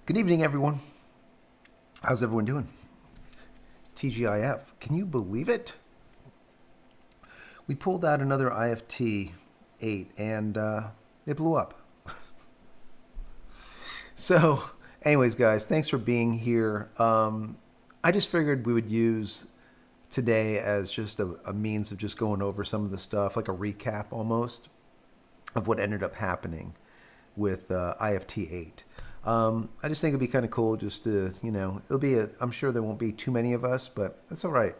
Good evening, everyone. How's everyone doing? TGIF. Can you believe it? We pulled out another IFT 8 and it blew up. So, anyways, guys, thanks for being here. I just figured we would use today as just a means of just going over some of the stuff, like a recap almost of what ended up happening with IFT 8. I just think it'd be kind of cool just to, I'm sure there won't be too many of us, but that's all right.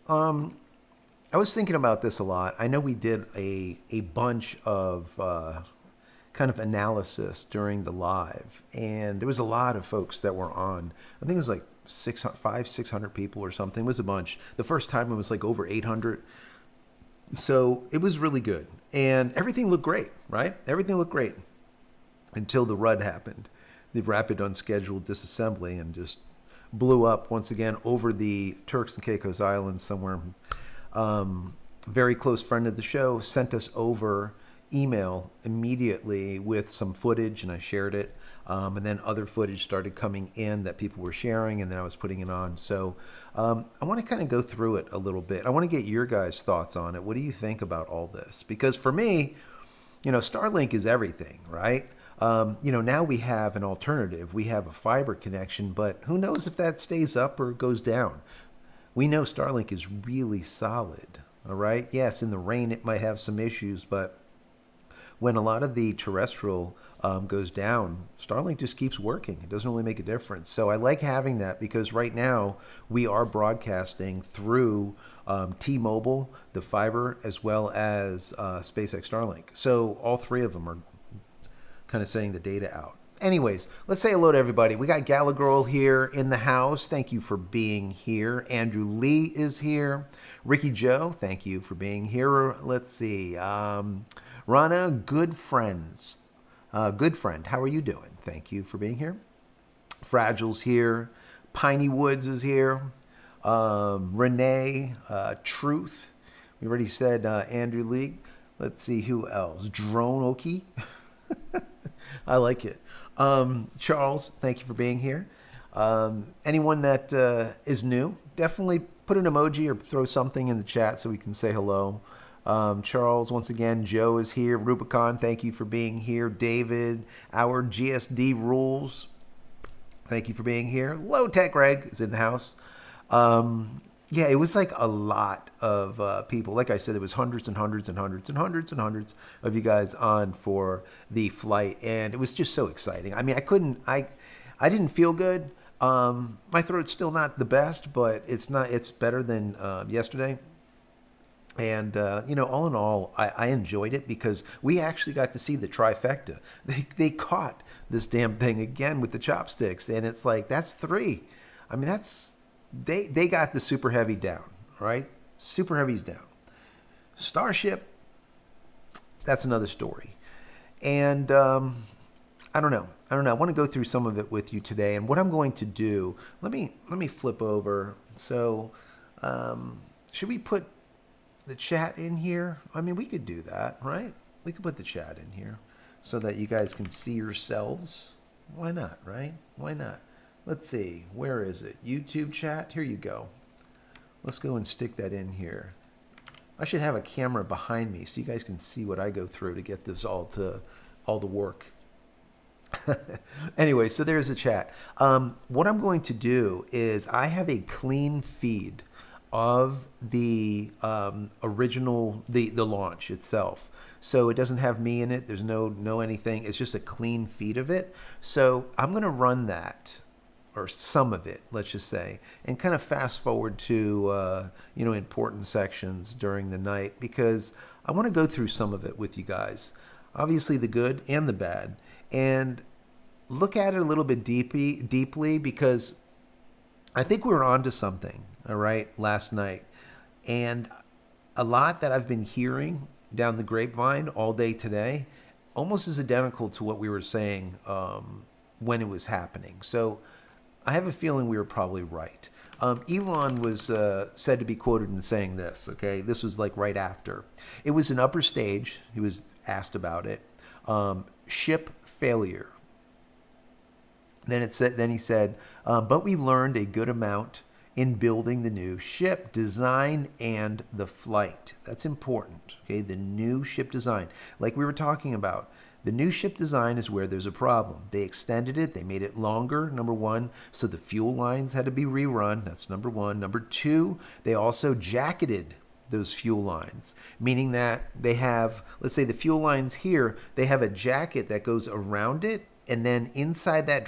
I was thinking about this a lot. I know we did a bunch of kind of analysis during the live, and there was a lot of folks that were on. I think it was like 600 people or something. It was a bunch. The first time it was like over 800. So it was really good. And everything looked great, right? Everything looked great until the RUD happened, the rapid unscheduled disassembly, and just blew up once again over the Turks and Caicos Islands somewhere. Very close friend of the show sent us over email immediately with some footage, and I shared it. And then other footage started coming in that people were sharing, and then I was putting it on. So I want to kind of go through it a little bit. I want to get your guys' thoughts on it. What do you think about all this? Because for me, Starlink is everything, right? Now we have an alternative. We have a fiber connection, but who knows if that stays up or goes down. We know Starlink is really solid, all right? Yes, in the rain it might have some issues, but when a lot of the terrestrial goes down, Starlink just keeps working. It doesn't really make a difference. So I like having that because right now we are broadcasting through T-Mobile, the fiber, as well as SpaceX Starlink. So all three of them are kind of sending the data out. Anyways, let's say hello to everybody. We got Gallagirl here in the house. Thank you for being here. Andrew Lee is here. Ricky Joe, thank you for being here. Let's see. Rana, good friends. Good friend, how are you doing? Thank you for being here. Fragile's here. Piney Woods is here. Renee, Truth. We already said Andrew Lee. Let's see who else. Drone Oki. I like it. Charles, thank you for being here. Anyone that is new, definitely put an emoji or throw something in the chat so we can say hello. Charles, once again, Joe is here. Rubicon, thank you for being here. David, our GSD rules, thank you for being here. Low Tech Greg is in the house. Yeah, it was like a lot of people. Like I said, there was hundreds and hundreds and hundreds and hundreds and hundreds of you guys on for the flight, and it was just so exciting. I mean, I didn't feel good. My throat's still not the best, but it's better than yesterday. And, all in all, I enjoyed it because we actually got to see the trifecta. They caught this damn thing again with the chopsticks, and it's like, that's three. I mean, they got the Super Heavy down, right? Super Heavy's down. Starship, that's another story. And I don't know. I want to go through some of it with you today. And what I'm going to do, let me flip over. So should we put the chat in here? I mean, we could do that, right? We could put the chat in here so that you guys can see yourselves. Why not, right? Why not? Let's see. Where is it? YouTube chat? Here you go. Let's go and stick that in here. I should have a camera behind me so you guys can see what I go through to get this all to work. Anyway, so there's the chat. What I'm going to do is I have a clean feed of the original, the launch itself. So it doesn't have me in it. There's no anything. It's just a clean feed of it. So I'm going to run that, or some of it, let's just say, and kind of fast forward to important sections during the night because I want to go through some of it with you guys. Obviously the good and the bad, and look at it a little bit deeply because I think we were onto something, all right, last night. And a lot that I've been hearing down the grapevine all day today almost is identical to what we were saying when it was happening. So I have a feeling we were probably right. Elon was said to be quoted in saying this, okay? This was like right after. It was an upper stage. He was asked about it. Ship failure. Then he said, but we learned a good amount in building the new ship design and the flight. That's important. Okay, the new ship design, like we were talking about. The new ship design is where there's a problem. They extended it, they made it longer, number one, so the fuel lines had to be rerun. That's number one. Number two, they also jacketed those fuel lines, meaning that they have, let's say the fuel lines here, they have a jacket that goes around it, and then inside that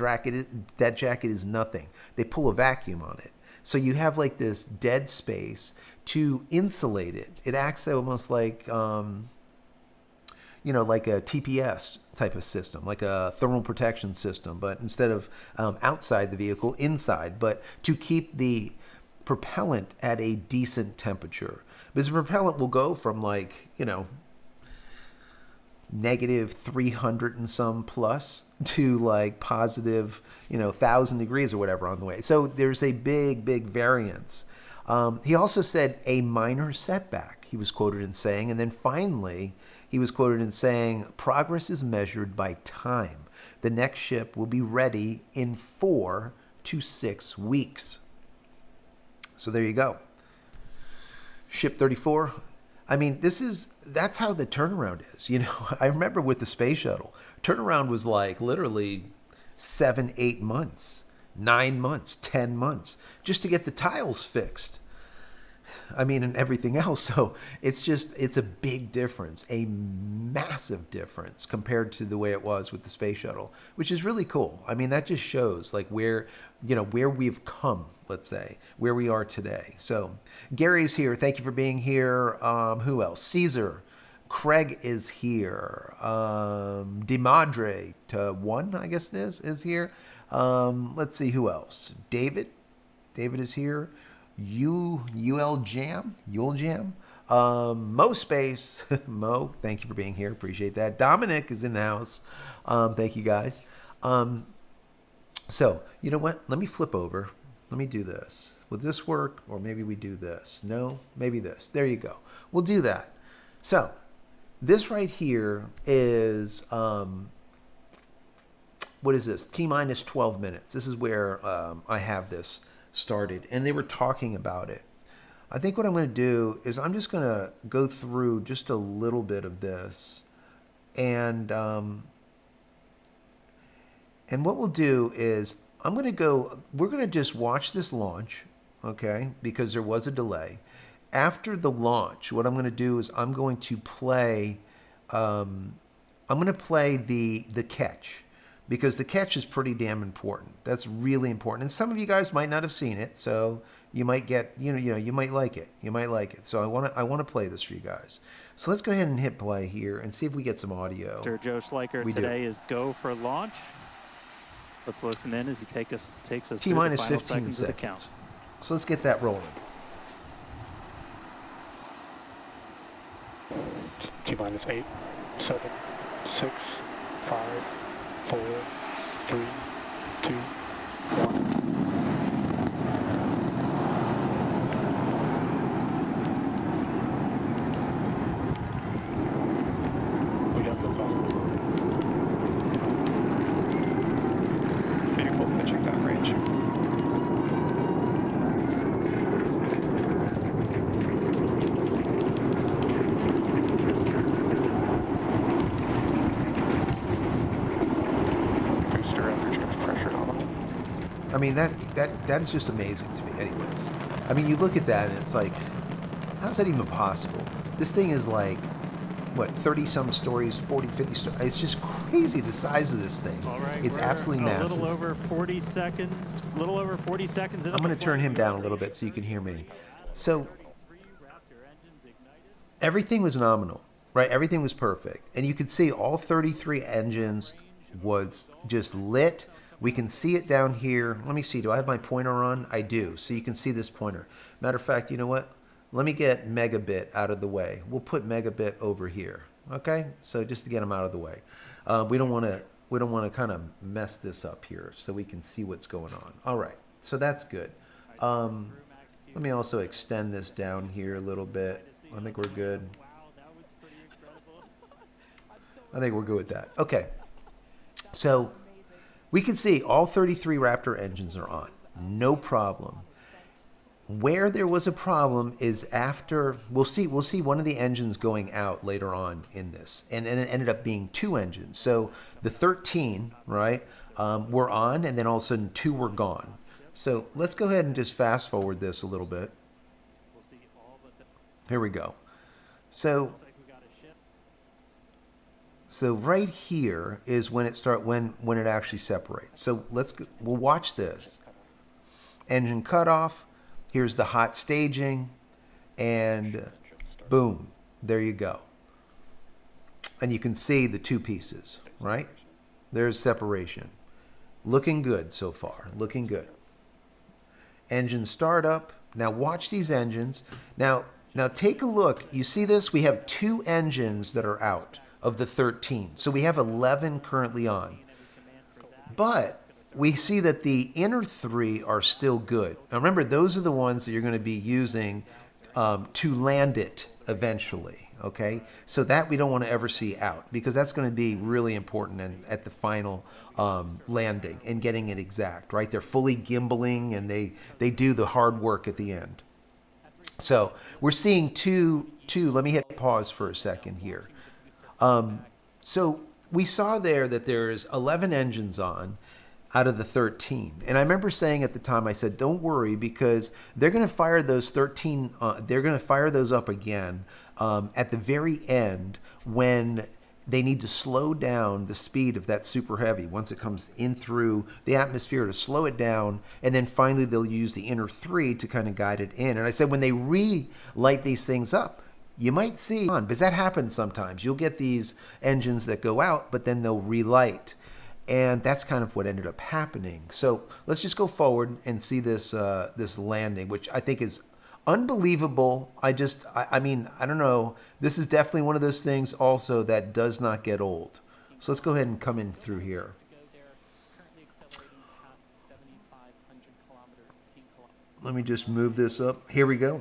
jacket is nothing. They pull a vacuum on it. So you have like this dead space to insulate it. It acts almost like, like a TPS type of system, like a thermal protection system, but instead of outside the vehicle, inside, but to keep the propellant at a decent temperature. Because the propellant will go from like, negative 300 and some plus to like positive, 1,000 degrees or whatever on the way. So there's a big variance. He also said a minor setback, he was quoted in saying, and then finally, he was quoted in saying, progress is measured by time. The next ship will be ready in 4 to 6 weeks. So there you go. Ship 34. I mean, that's how the turnaround is. I remember with the space shuttle, turnaround was like literally 7, 8 months, 9 months, 10 months just to get the tiles fixed. I mean, and everything else. So it's a big difference, a massive difference compared to the way it was with the space shuttle, which is really cool. I mean, that just shows like where we've come, let's say, where we are today. So Gary's here. Thank you for being here. Who else? Caesar. Craig is here. Demadre one, I guess it is here. Let's see who else. David is here. Yule Jam, Mo Space, Mo, thank you for being here, appreciate that. Dominic is in the house, thank you guys. So you know what? Let me flip over. Let me do this. Would this work? Or maybe we do this. No, maybe this. There you go. We'll do that. So this right here is what is this? T-minus 12 minutes. This is where I have this started, and they were talking about it. I think what I'm going to do is I'm just going to go through just a little bit of this, and what we'll do is we're going to just watch this launch, okay, because there was a delay. After the launch, what I'm going to do is I'm going to play the catch, because the catch is pretty damn important. That's really important. And some of you guys might not have seen it, so you might get, you might like it. You might like it. So I want to play this for you guys. So let's go ahead and hit play here and see if we get some audio. Mr. Joe Schleicher today is go for launch. Let's listen in as he takes us T-minus through the final 15 seconds of the seconds. count. So let's get that rolling. T-minus 8, 7, 6, 5, 4, 3, 2, 1. We got the phone. Vehicle pitching that range. I mean, that is just amazing to me anyways. I mean, you look at that and it's like, how is that even possible? This thing is like, what, 30-some stories, 40, 50 stories. It's just crazy, the size of this thing. All right, it's absolutely massive. A little over 40 seconds. I'm going to turn him down a little bit so you can hear me. So, everything was nominal, right? Everything was perfect. And you could see all 33 engines was just lit. We can see it down here. Let me see. Do I have my pointer on? I do. So you can see this pointer. Matter of fact, you know what? Let me get megabit out of the way. We'll put megabit over here. Okay? So just to get them out of the way. We don't want to kind of mess this up here, so we can see what's going on. All right. So that's good. Let me also extend this down here a little bit. I think we're good. I think we're good with that. Okay. So We can see all 33 Raptor engines are on. No problem. Where there was a problem is after we'll see one of the engines going out later on in this, and it ended up being 2 engines. So the 13, right, were on, and then all of a sudden 2 were gone. So let's go ahead and just fast forward this a little bit. Here we go. So right here is when it actually separates. So we'll watch this. Engine cutoff. Here's the hot staging, and boom, there you go. And you can see the 2 pieces, right? There's separation. Looking good so far, looking good. Engine startup. Now watch these engines. Now take a look. You see this? We have 2 engines that are out of the 13. So we have 11 currently on. But we see that the inner 3 are still good. Now remember, those are the ones that you're going to be using to land it eventually, okay? So that we don't want to ever see out, because that's going to be really important at the final landing and getting it exact, right? They're fully gimbaling, and they do the hard work at the end. So we're seeing two. Let me hit pause for a second here. So we saw there that there's 11 engines on out of the 13. And I remember saying at the time, I said, don't worry, because they're going to fire those 13, they're going to fire those up again at the very end when they need to slow down the speed of that super heavy once it comes in through the atmosphere, to slow it down. And then finally they'll use the inner 3 to kind of guide it in. And I said, when they relight these things up, you might see, because that happens sometimes. You'll get these engines that go out, but then they'll relight. And that's kind of what ended up happening. So let's just go forward and see this this landing, which I think is unbelievable. I mean, I don't know. This is definitely one of those things also that does not get old. So let's go ahead and come in through here. Let me just move this up. Here we go.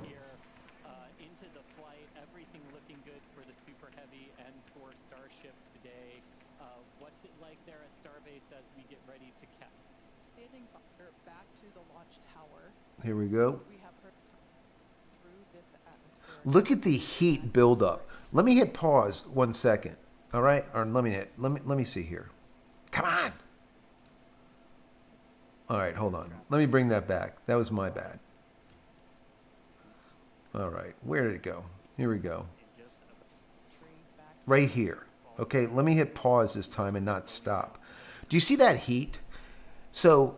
Into the flight, everything looking good for the Super Heavy and for Starship today. What's it like there at Starbase as we get ready to cap? Standing back to the launch tower. Here we go. We have heard through this atmosphere. Look at the heat buildup. Let me hit pause 1 second. All right, or let me see here. Come on. All right, hold on. Let me bring that back. That was my bad. All right, where did it go? Here we go. Right here. Okay, let me hit pause this time and not stop. Do you see that heat? So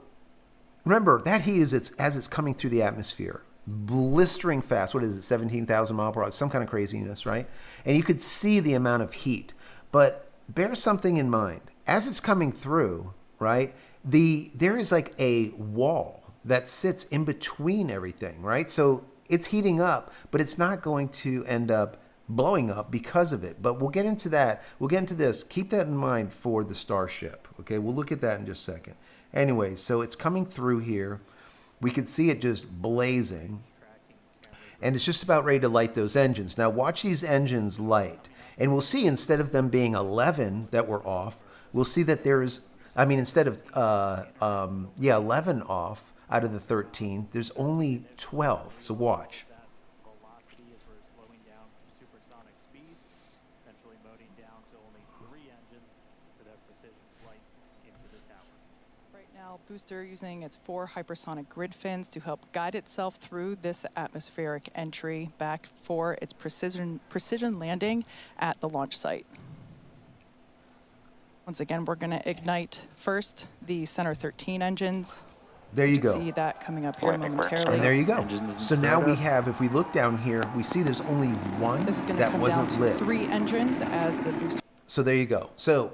remember, that heat is as it's coming through the atmosphere, blistering fast. What is it, 17,000 miles per hour? Some kind of craziness, right? And you could see the amount of heat. But bear something in mind. As it's coming through, right, there is like a wall that sits in between everything, right? So it's heating up, but it's not going to end up blowing up because of it. But we'll get into that. We'll get into this. Keep that in mind for the Starship. Okay, we'll look at that in just a second. Anyway, so it's coming through here. We can see it just blazing. And it's just about ready to light those engines. Now watch these engines light. And we'll see, instead of them being 11 that were off, we'll see that there's, instead of 11 off out of the 13, there's only 12. So watch. Velocity as we're slowing down from supersonic speeds, eventually moding down to only 3 engines for that precision flight into the tower. Right now, booster using its 4 hypersonic grid fins to help guide itself through this atmospheric entry back for its precision landing at the launch site. Once again, we're going to ignite first the Center 13 engines. There you go. See that coming up here momentarily. And there you go. Engines So now we startup. have, if we look down here, we see there's only one This is going to that come down wasn't to lit. 3 engines as the booster. So there you go. So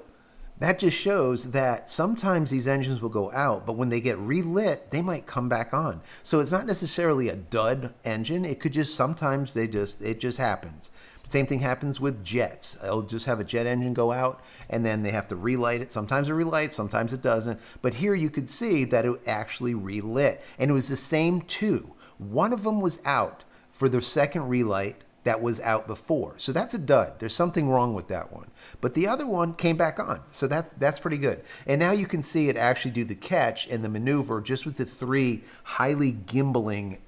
that just shows that sometimes these engines will go out, but when they get relit, they might come back on. So it's not necessarily a dud engine. It could just, sometimes it just happens. Same thing happens with jets. They'll just have a jet engine go out, and then they have to relight it. Sometimes it relights, sometimes it doesn't. But here you could see that it actually relit. And it was the same 2. One of them was out for the second relight, that was out before. So that's a dud. There's something wrong with that one. But the other one came back on. So that's pretty good. And now you can see it actually do the catch and the maneuver just with the 3 highly gimbaling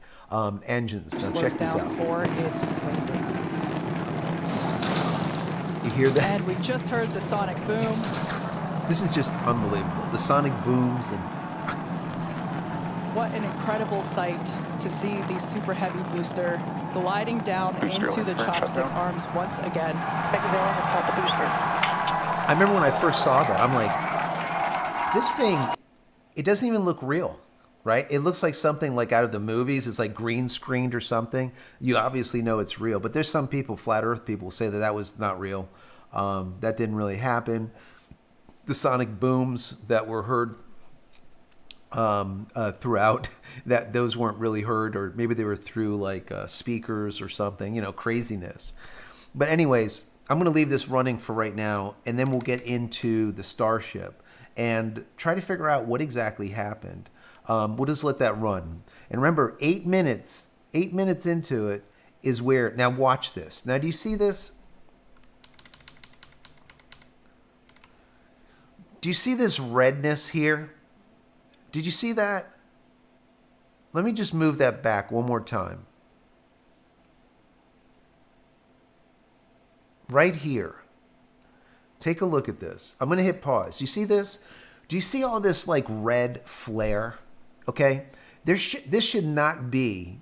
engines. Now Slows check this down out. for its landing. You hear that? And we just heard the sonic boom. This is just unbelievable. The sonic booms and What an incredible sight to see the super heavy booster gliding down into the chopstick arms once again. I remember when I first saw that, I'm like, this thing, it doesn't even look real, right? It looks like something like out of the movies. It's like green screened or something. You obviously know it's real, but there's some people, flat earth people, say that that was not real. That didn't really happen. The sonic booms that were heard throughout, that those weren't really heard, or maybe they were through like speakers or something, craziness. But anyways, I'm going to leave this running for right now, and then we'll get into the Starship and try to figure out what exactly happened. We'll just let that run. And remember, 8 minutes into it is where, now watch this. Now, do you see this? Do you see this redness here? Did you see that? Let me just move that back one more time. Right here. Take a look at this. I'm going to hit pause. You see this? Do you see all this like red flare? Okay? This should not be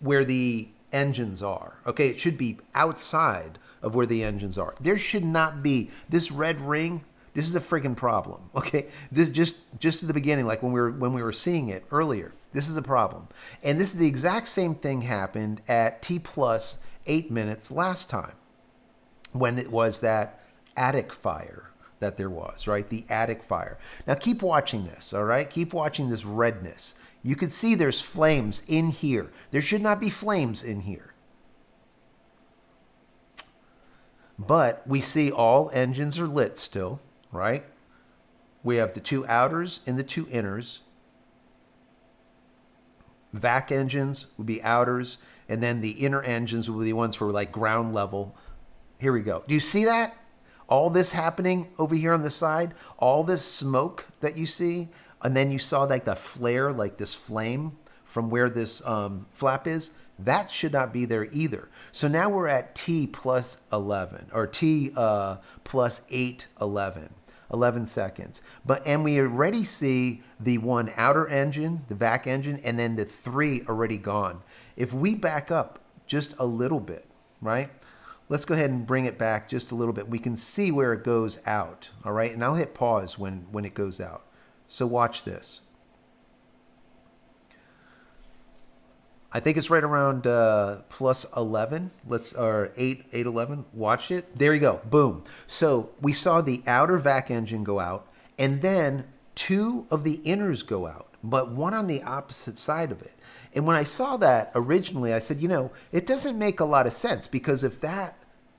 where the engines are. Okay? It should be outside of where the engines are. There should not be this red ring. This is a friggin' problem, okay? This just at the beginning, like when we were seeing it earlier. This is a problem, and this is the exact same thing happened at T plus 8 minutes last time, when it was that attic fire that there was, right? The attic fire. Now keep watching this, all right? Keep watching this redness. You can see there's flames in here. There should not be flames in here. But we see all engines are lit still. Right? We have the 2 outers and the 2 inners. Vac engines would be outers, and then the inner engines would be the ones for like ground level. Here we go. Do you see that? All this happening over here on the side, all this smoke that you see, and then you saw like the flare, like this flame from where this flap is. That should not be there either. So now we're at T plus 11, or T plus 8:11. 11 seconds. And we already see the 1 outer engine, the vac engine, and then the 3 already gone. If we back up just a little bit, right? Let's go ahead and bring it back just a little bit. We can see where it goes out, all right? And I'll hit pause when it goes out. So watch this. I think it's right around plus 11. Or 8:11. Watch it. There you go. Boom. So we saw the outer vac engine go out, and then 2 of the inners go out, but 1 on the opposite side of it. And when I saw that originally, I said, it doesn't make a lot of sense, because if that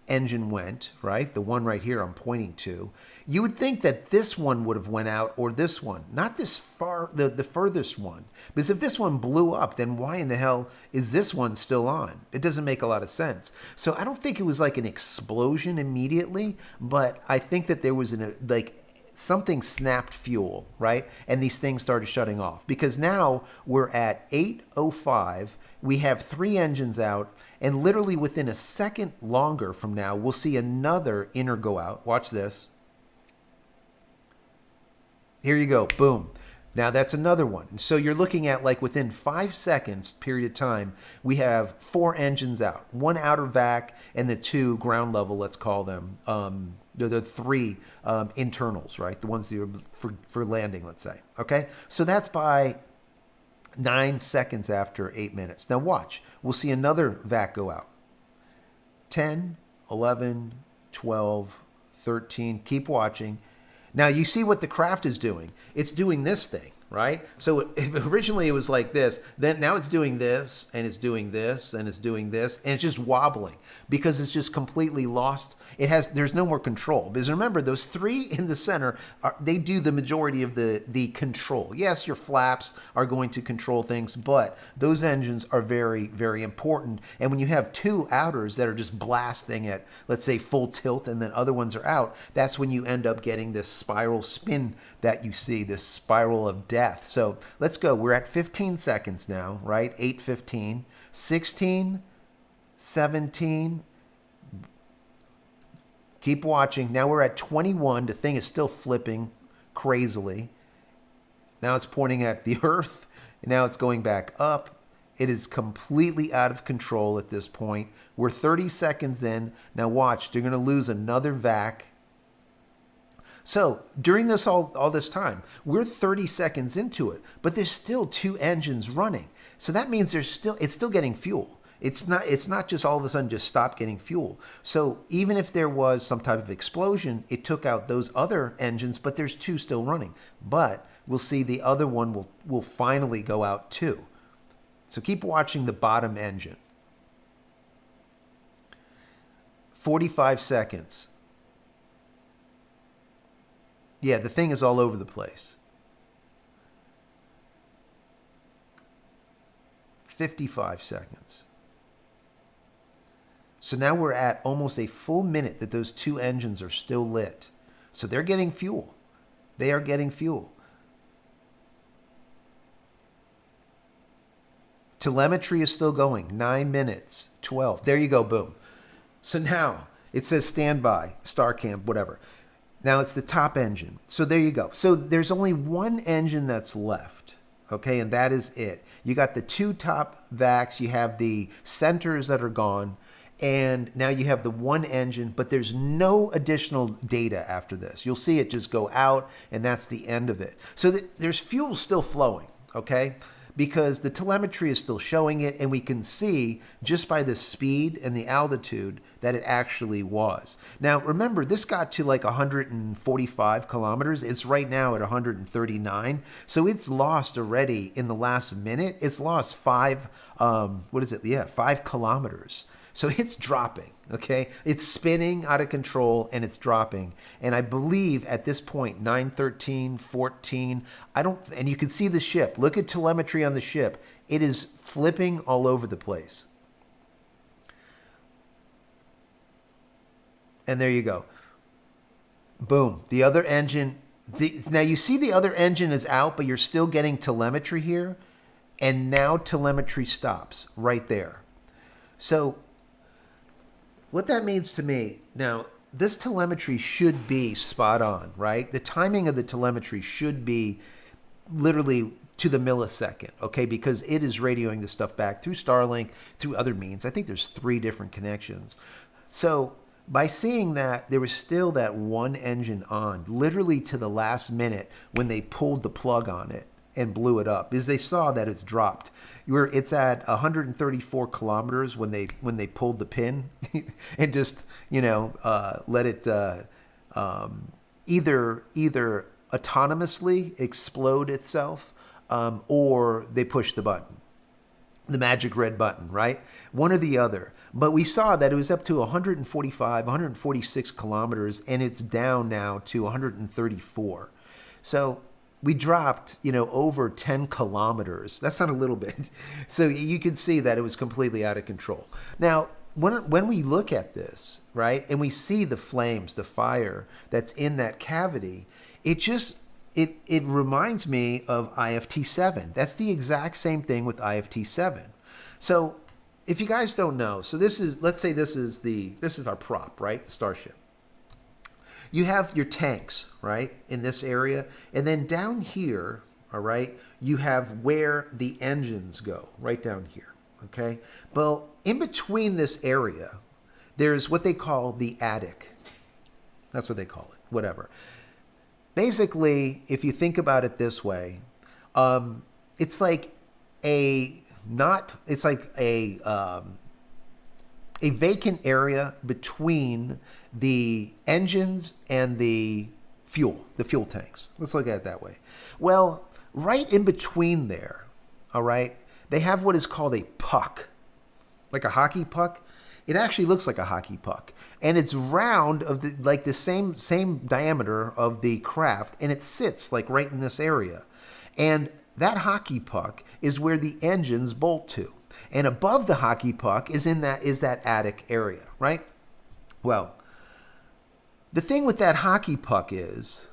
engine went, right, the one right here I'm pointing to, you would think that this one would have went out, or this one, not this far, the furthest one. Because if this one blew up, then why in the hell is this one still on? It doesn't make a lot of sense. So I don't think it was like an explosion immediately, but I think that there was something snapped fuel, right? And these things started shutting off, because now we're at 8:05. We have 3 engines out, and literally within a second longer from now, we'll see another inner go out. Watch this. Here you go. Boom. Now that's another one. And so you're looking at like within 5 seconds period of time, we have 4 engines out, 1 outer vac and the 2 ground level, let's call them. The 3 internals, right? The ones that are for landing, let's say. Okay. So that's by 9 seconds after 8 minutes. Now watch. We'll see another vac go out. 10, 11, 12, 13. Keep watching. Now you see what the craft is doing. It's doing this thing, right? So if originally it was like this, then now it's doing this, and it's doing this, and it's doing this, and it's just wobbling because it's just completely lost. There's no more control. Because remember, those three in the center, they do the majority of the control. Yes, your flaps are going to control things, but those engines are very, very important. And when you have two outers that are just blasting at, let's say, full tilt, and then other ones are out, that's when you end up getting this spiral spin that you see, this spiral of death. So let's go. We're at 15 seconds now, right? 8:15, 16, 17. Keep watching. Now we're at 21. The thing is still flipping crazily. Now it's pointing at the Earth. And now it's going back up. It is completely out of control at this point. We're 30 seconds in. Now watch. They're going to lose another vac. So during this all this time, we're 30 seconds into it, but there's still two engines running. So that means it's still getting fuel. It's not just all of a sudden just stop getting fuel. So even if there was some type of explosion, it took out those other engines, but there's two still running. But we'll see the other one will finally go out too. So keep watching the bottom engine. 45 seconds. Yeah, the thing is all over the place. 55 seconds. So now we're at almost a full minute that those two engines are still lit. So they're getting fuel. They are getting fuel. Telemetry is still going. 9 minutes. 12. There you go. Boom. So now it says standby, StarCam, whatever. Now it's the top engine. So there you go. So there's only one engine that's left. Okay, and that is it. You got the two top vacs. You have the centers that are gone. And now you have the one engine, but there's no additional data after this. You'll see it just go out, and that's the end of it. So there's fuel still flowing, okay? Because the telemetry is still showing it, and we can see just by the speed and the altitude that it actually was. Now, remember, this got to like 145 kilometers. It's right now at 139. So it's lost already in the last minute. It's lost 5 kilometers. So it's dropping, okay? It's spinning out of control, and it's dropping. And I believe at this point, 9:13, 14, and you can see the ship. Look at telemetry on the ship. It is flipping all over the place. And there you go. Boom. The other engine, now you see the other engine is out, but you're still getting telemetry here. And now telemetry stops right there. So what that means to me, now, this telemetry should be spot on, right? The timing of the telemetry should be literally to the millisecond, okay? Because it is radioing the stuff back through Starlink, through other means. I think there's 3 different connections. So by seeing that, there was still that one engine on, literally to the last minute when they pulled the plug on it and blew it up, because they saw that it's dropped. It's at 134 kilometers when they pulled the pin and just let it either autonomously explode itself, or they push the button, the magic red button, right? One or the other. But we saw that it was up to 145, 146 kilometers, and it's down now to 134. So we dropped, over 10 kilometers. That's not a little bit. So you can see that it was completely out of control. Now, when we look at this, right, and we see the flames, the fire that's in that cavity, it reminds me of IFT-7. That's the exact same thing with IFT-7. So if you guys don't know, so let's say this is our prop, right? Starship. You have your tanks, right, in this area. And then down here, all right, you have where the engines go, right down here, okay? Well, in between this area, there's what they call the attic. That's what they call it, whatever. Basically, if you think about it this way, it's like a vacant area between the engines and the fuel tanks. Let's look at it that way. Well, right in between there, all right, they have what is called a puck, like a hockey puck. It actually looks like a hockey puck, and it's round of like the same diameter of the craft, and it sits like right in this area. And that hockey puck is where the engines bolt to. And above the hockey puck is that attic area, right? Well, the thing with that hockey puck is,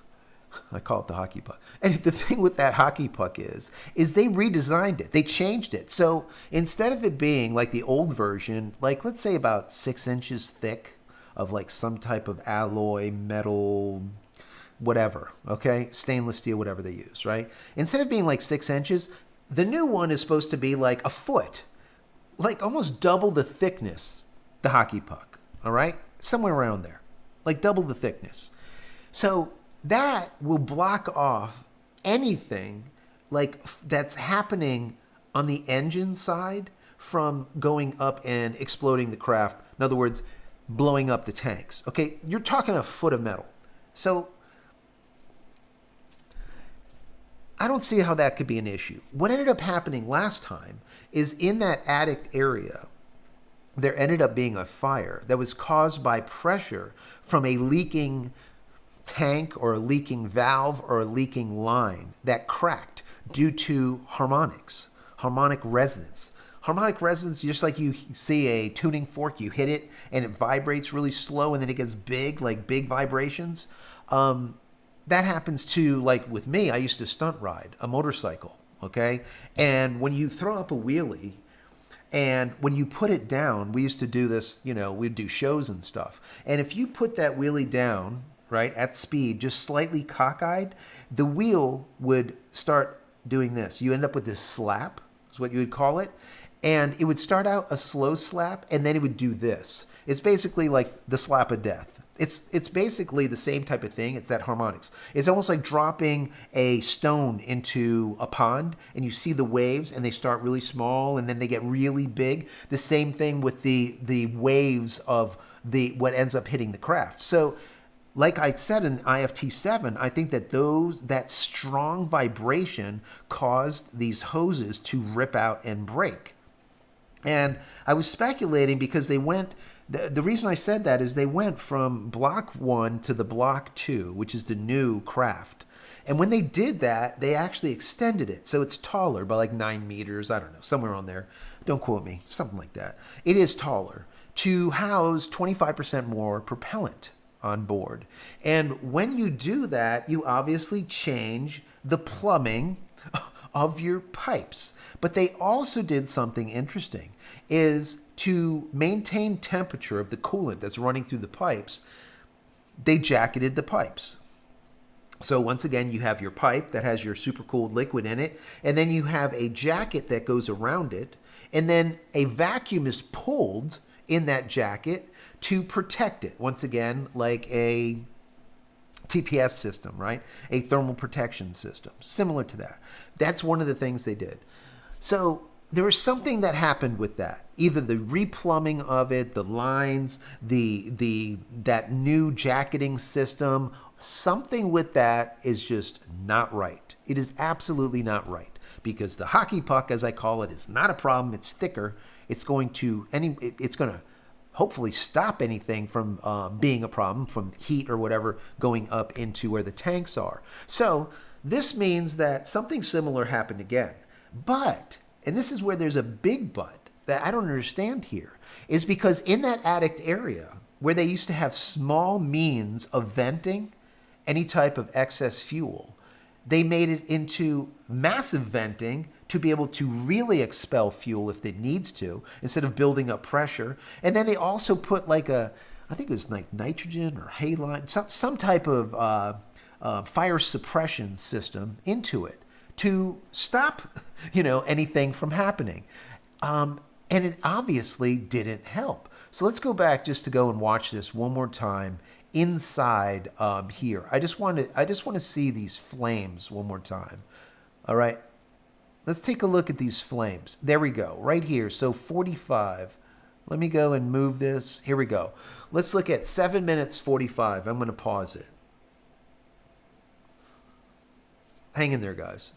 I call it the hockey puck. And the thing with that hockey puck is they redesigned it. They changed it. So instead of it being like the old version, like let's say about 6 inches thick of like some type of alloy, metal, whatever, okay? Stainless steel, whatever they use, right? Instead of being like 6 inches, the new one is supposed to be like a foot, like almost double the thickness, the hockey puck, all right? Somewhere around there, like double the thickness. So that will block off anything like that's happening on the engine side from going up and exploding the craft. In other words, blowing up the tanks. Okay, you're talking a foot of metal. So I don't see how that could be an issue. What ended up happening last time is in that attic area, there ended up being a fire that was caused by pressure from a leaking tank or a leaking valve or a leaking line that cracked due to harmonic resonance. Harmonic resonance, just like you see a tuning fork, you hit it and it vibrates really slow and then it gets big, like big vibrations. That happens to, like with me, I used to stunt ride a motorcycle, okay? And when you throw up a wheelie, and when you put it down, we used to do this, we'd do shows and stuff. And if you put that wheelie down, right, at speed, just slightly cockeyed, the wheel would start doing this. You end up with this slap, is what you would call it. And it would start out a slow slap, and then it would do this. It's basically like the slap of death. It's basically the same type of thing. It's that harmonics. It's almost like dropping a stone into a pond, and you see the waves, and they start really small, and then they get really big. The same thing with the waves of what ends up hitting the craft. So, like I said in IFT7, I think that strong vibration caused these hoses to rip out and break. And I was speculating because they went. The reason I said that is they went from Block 1 to the Block 2, which is the new craft. And when they did that, they actually extended it. So it's taller by like 9 meters. I don't know, somewhere on there. Don't quote me. Something like that. It is taller to house 25% more propellant on board. And when you do that, you obviously change the plumbing of your pipes. But they also did something interesting, is to maintain temperature of the coolant that's running through the pipes, they jacketed the pipes. So once again, you have your pipe that has your supercooled liquid in it, and then you have a jacket that goes around it, and then a vacuum is pulled in that jacket to protect it. Once again, like a TPS system, right? A thermal protection system, similar to that. That's one of the things they did. So there was something that happened with that. Either the replumbing of it, the lines, that new jacketing system, something with that is just not right. It is absolutely not right, because the hockey puck, as I call it, is not a problem. It's thicker. It's going to hopefully stop anything from being a problem, from heat or whatever going up into where the tanks are. So this means that something similar happened again. But, and this is where there's a big but that I don't understand here, is because in that attic area where they used to have small means of venting any type of excess fuel, they made it into massive venting to be able to really expel fuel if it needs to, instead of building up pressure. And then they also put like I think it was like nitrogen or halide, some type of fire suppression system into it to stop, anything from happening. And it obviously didn't help. So let's go back just to go and watch this one more time inside here. I just want to see these flames one more time. All right. Let's take a look at these flames. There we go, right here. So 45. Let me go and move this. Here we go. Let's look at 7 minutes 45. I'm going to pause it. Hang in there, guys.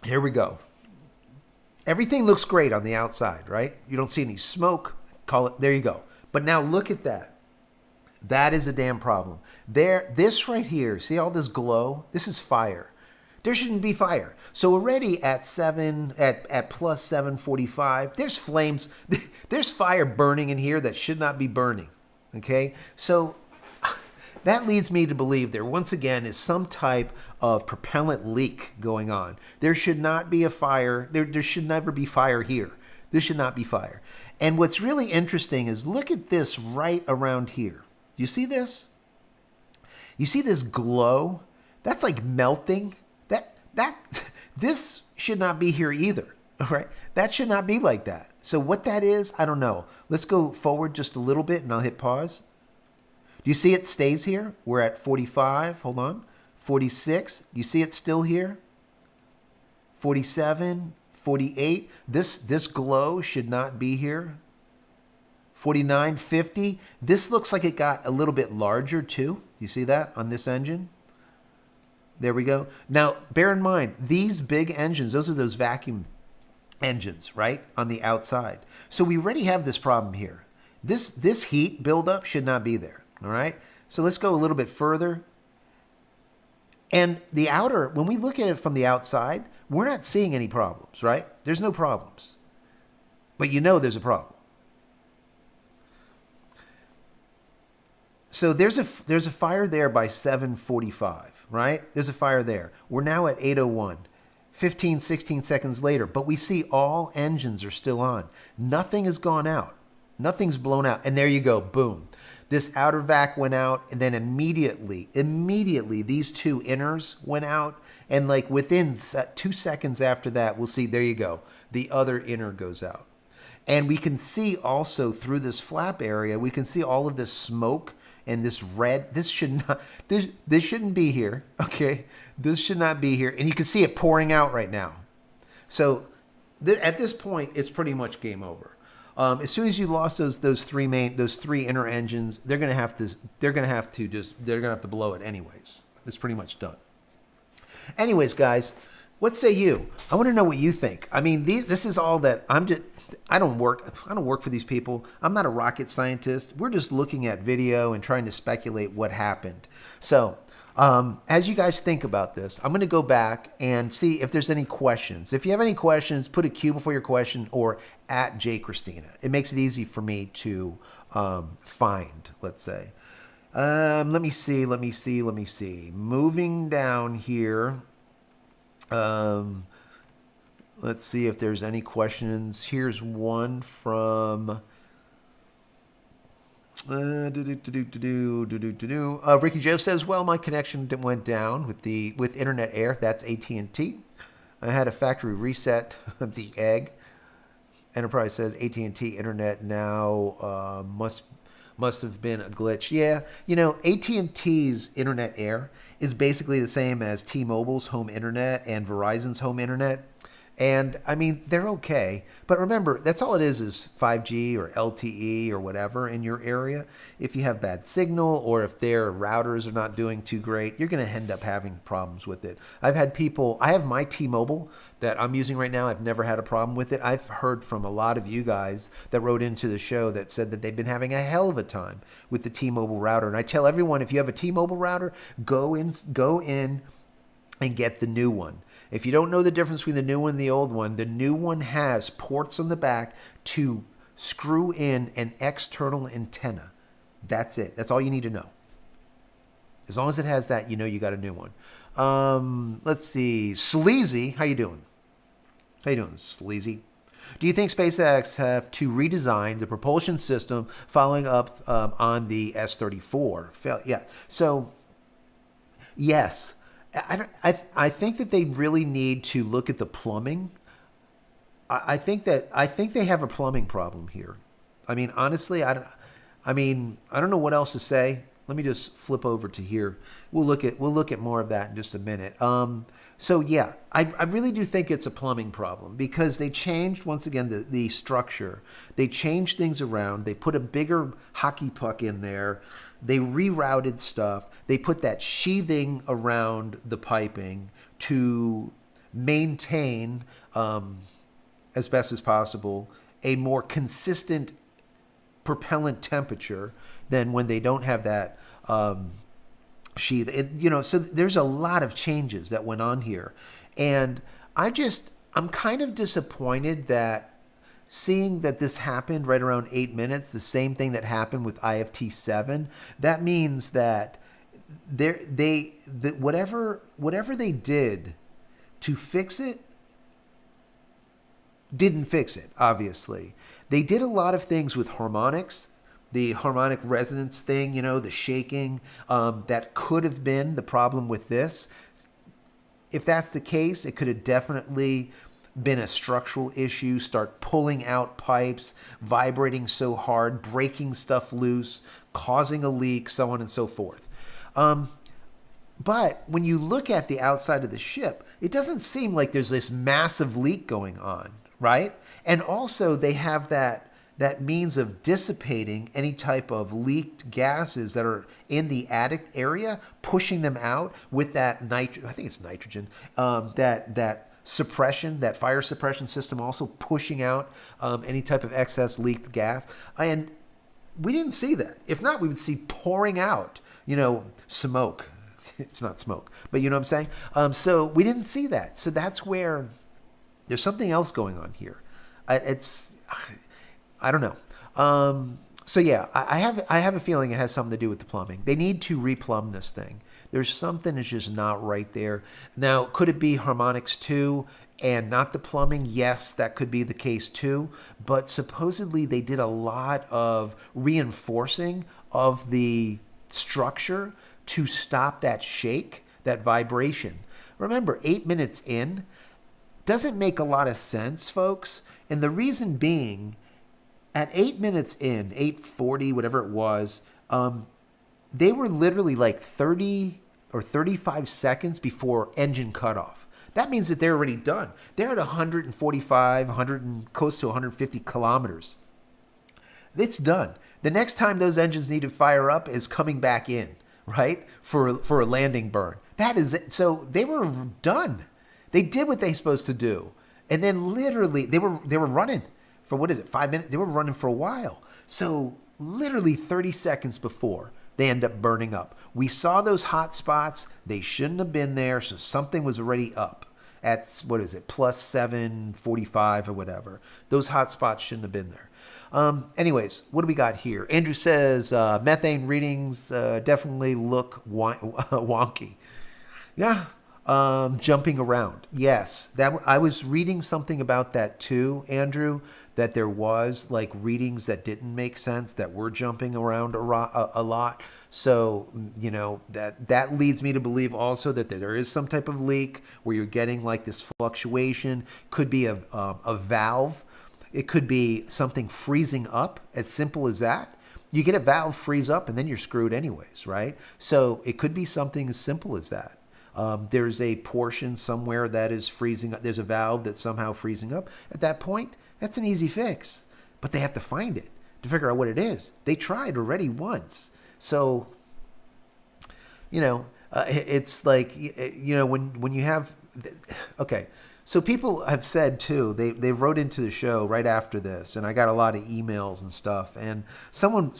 Here we go. Everything looks great on the outside, right? You don't see any smoke. Call it, there you go. But now look at that. That is a damn problem. There, this right here, see all this glow? This is fire. There shouldn't be fire. So already at plus 745, there's flames. There's fire burning in here that should not be burning. Okay? So that leads me to believe there once again is some type of propellant leak going on. There should not be a fire. There should never be fire here. This should not be fire. And what's really interesting is look at this right around here. Do you see this? You see this glow? That's like melting. This should not be here either. Right? That should not be like that. So what that is, I don't know. Let's go forward just a little bit and I'll hit pause. Do you see it stays here? We're at 45. Hold on. 46. You see it still here? 47, 48. This glow should not be here. 49, 50. This looks like it got a little bit larger too. You see that on this engine? There we go. Now, bear in mind, these big engines, those are those vacuum engines, right? On the outside. So we already have this problem here. This heat buildup should not be there. All right. So let's go a little bit further. And the outer, when we look at it from the outside, we're not seeing any problems, right? There's no problems. But you know there's a problem. So there's a fire there by 7:45, right? There's a fire there. We're now at 8:01, 15, 16 seconds later, but we see all engines are still on. Nothing has gone out. Nothing's blown out. And there you go, boom. This outer vac went out, and then immediately, these two inners went out, and like within 2 seconds after that, we'll see, there you go, the other inner goes out. And we can see also through this flap area, we can see all of this smoke and this red. This shouldn't be here, okay? This should not be here, and you can see it pouring out right now. So at this point, it's pretty much game over. As soon as you lost those three inner engines, they're gonna have to blow it anyways. It's pretty much done. Anyways, guys, what say you? I want to know what you think. I mean, this is all that I don't work for these people. I'm not a rocket scientist. We're just looking at video and trying to speculate what happened. So, as you guys think about this, I'm going to go back and see if there's any questions. If you have any questions, put a Q before your question or at JCristina. It makes it easy for me to find, let's say. Let me see. Moving down here. Let's see if there's any questions. Here's one from Ricky Joe says, well, my connection went down with Internet Air. That's AT&T. I had a factory reset the egg. Enterprise says AT&T Internet now must have been a glitch. Yeah, you know, AT&T's Internet Air is basically the same as T-Mobile's home internet and Verizon's home internet. And I mean, they're okay. But remember, that's all it is 5G or LTE or whatever in your area. If you have bad signal or if their routers are not doing too great, you're going to end up having problems with it. I have my T-Mobile that I'm using right now. I've never had a problem with it. I've heard from a lot of you guys that wrote into the show that said that they've been having a hell of a time with the T-Mobile router. And I tell everyone, if you have a T-Mobile router, go in and get the new one. If you don't know the difference between the new one and the old one, the new one has ports on the back to screw in an external antenna. That's it. That's all you need to know. As long as it has that, you know you got a new one. Let's see. Sleazy, how you doing? How you doing, Sleazy? Do you think SpaceX have to redesign the propulsion system following up on the S-34? Yeah. So, yes. I think that they really need to look at the plumbing. I think they have a plumbing problem here. I mean, honestly, I don't know what else to say. Let me just flip over to here. We'll look at more of that in just a minute. So yeah, I really do think it's a plumbing problem because they changed once again the structure. They changed things around. They put a bigger hockey puck in there. They rerouted stuff. They put that sheathing around the piping to maintain, as best as possible, a more consistent propellant temperature than when they don't have that sheath. So there's a lot of changes that went on here. And I'm kind of disappointed that seeing that this happened right around 8 minutes, the same thing that happened with IFT-7, that means that whatever they did to fix it didn't fix it, obviously. They did a lot of things with harmonics, the harmonic resonance thing, the shaking, that could have been the problem with this. If that's the case, it could have definitely been a structural issue, start pulling out pipes, vibrating so hard, breaking stuff loose, causing a leak, so on and so forth. But when you look at the outside of the ship, it doesn't seem like there's this massive leak going on, right? And also they have that means of dissipating any type of leaked gases that are in the attic area, pushing them out with that I think it's nitrogen, that suppression, that fire suppression system also pushing out any type of excess leaked gas. And we didn't see that. If not, we would see pouring out, smoke. It's not smoke, but you know what I'm saying? So we didn't see that. So that's where there's something else going on here. I don't know. So yeah, I have a feeling it has something to do with the plumbing. They need to replumb this thing. There's something that's just not right there. Now, could it be harmonics too and not the plumbing? Yes, that could be the case too. But supposedly they did a lot of reinforcing of the structure to stop that shake, that vibration. Remember, 8 minutes in doesn't make a lot of sense, folks. And the reason being, at 8 minutes in, 8:40, whatever it was, they were literally like 30 or 35 seconds before engine cutoff. That means that they're already done. They're at 145, 100 and close to 150 kilometers. It's done. The next time those engines need to fire up is coming back in, right? For a landing burn. That is it. So they were done. They did what they're supposed to do. And then literally they were running for 5 minutes? They were running for a while. So literally 30 seconds before they end up burning up. We saw those hot spots. They shouldn't have been there. So something was already up at, plus 745 or whatever. Those hot spots shouldn't have been there. Anyways, what do we got here? Andrew says methane readings definitely look wonky. Yeah. Jumping around. Yes, I was reading something about that too, Andrew, that there was like readings that didn't make sense, that were jumping around a lot. So, that leads me to believe also that there is some type of leak where you're getting like this fluctuation. Could be a valve. It could be something freezing up, as simple as that. You get a valve freeze up and then you're screwed anyways, right? So it could be something as simple as that. There's a portion somewhere that is freezing up. There's a valve that's somehow freezing up. At that point, that's an easy fix. But they have to find it to figure out what it is. They tried already once. So, it's like, when you have... Okay, so people have said, too, they wrote into the show right after this, and I got a lot of emails and stuff, and someone,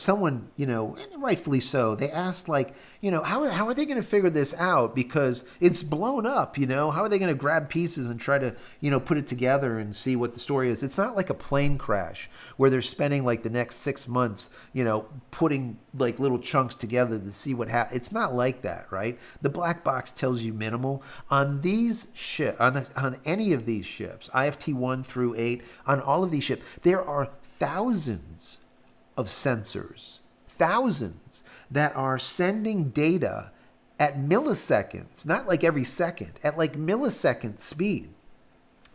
and rightfully so, they asked, like, how are they going to figure this out? Because it's blown up, how are they going to grab pieces and try to, put it together and see what the story is? It's not like a plane crash where they're spending like the next 6 months, putting like little chunks together to see what happens. It's not like that, right? The black box tells you minimal. On these ships, on any of these ships, IFT-1 through 8, on all of these ships, there are thousands of sensors, thousands that are sending data at milliseconds, not like every second, at like millisecond speed.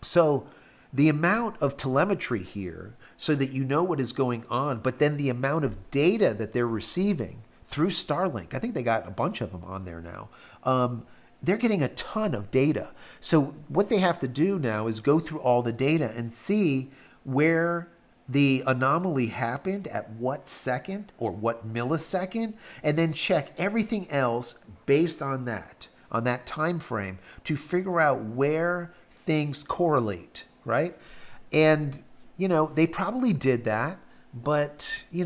So the amount of telemetry here, so that you know what is going on, but then the amount of data that they're receiving through Starlink, I think they got a bunch of them on there now, they're getting a ton of data. So what they have to do now is go through all the data and see where the anomaly happened at what second or what millisecond, and then check everything else based on that time frame to figure out where things correlate, right? And, they probably did that, but, they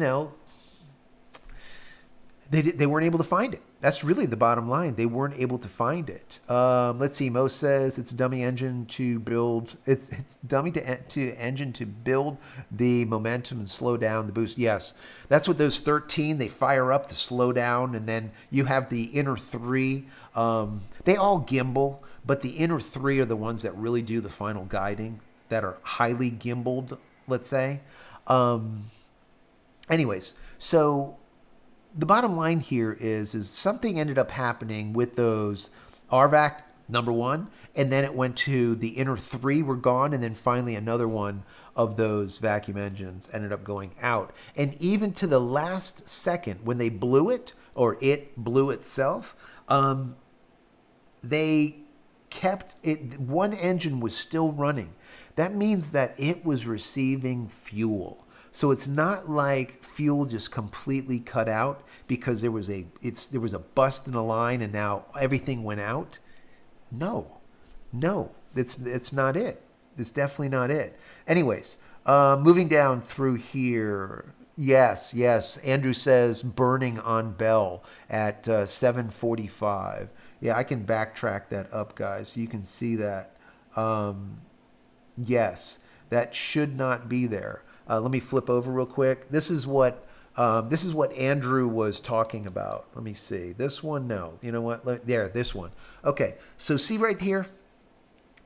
weren't able to find it. That's really the bottom line. They weren't able to find it. Let's see. Mo says it's a dummy engine to build. It's dummy to engine to build the momentum and slow down the boost. Yes, that's what those 13 they fire up to slow down, and then you have the inner 3. They all gimbal, but the inner 3 are the ones that really do the final guiding, that are highly gimbaled. Let's say. Anyways, so. The bottom line here is something ended up happening with those RVAC number 1, and then it went to the inner 3 were gone, and then finally another one of those vacuum engines ended up going out. And even to the last second, when they blew it, or it blew itself, they kept it. One engine was still running. That means that it was receiving fuel. So it's not like fuel just completely cut out because there was a bust in the line and now everything went out. No, it's not it. It's definitely not it. Anyways, moving down through here. Yes. Andrew says burning on Bell at 7:45. Yeah, I can backtrack that up, guys. You can see that. Yes, that should not be there. Let me flip over real quick. This is what Andrew was talking about. Let me see. This one, no. You know what? This one. Okay. So see right here.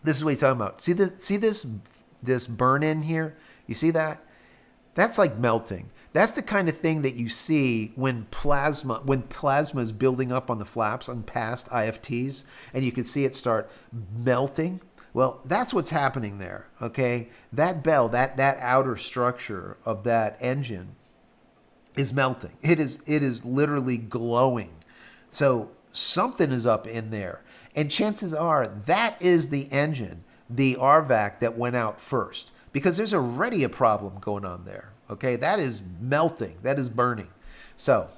This is what he's talking about. See this burn in here? You see that? That's like melting. That's the kind of thing that you see when plasma is building up on the flaps on past IFTs, and you can see it start melting. Well, that's what's happening there, okay? That bell, that outer structure of that engine is melting. It is literally glowing. So something is up in there. And chances are that is the engine, the RVAC that went out first, because there's already a problem going on there, okay? That is melting. That is burning. So,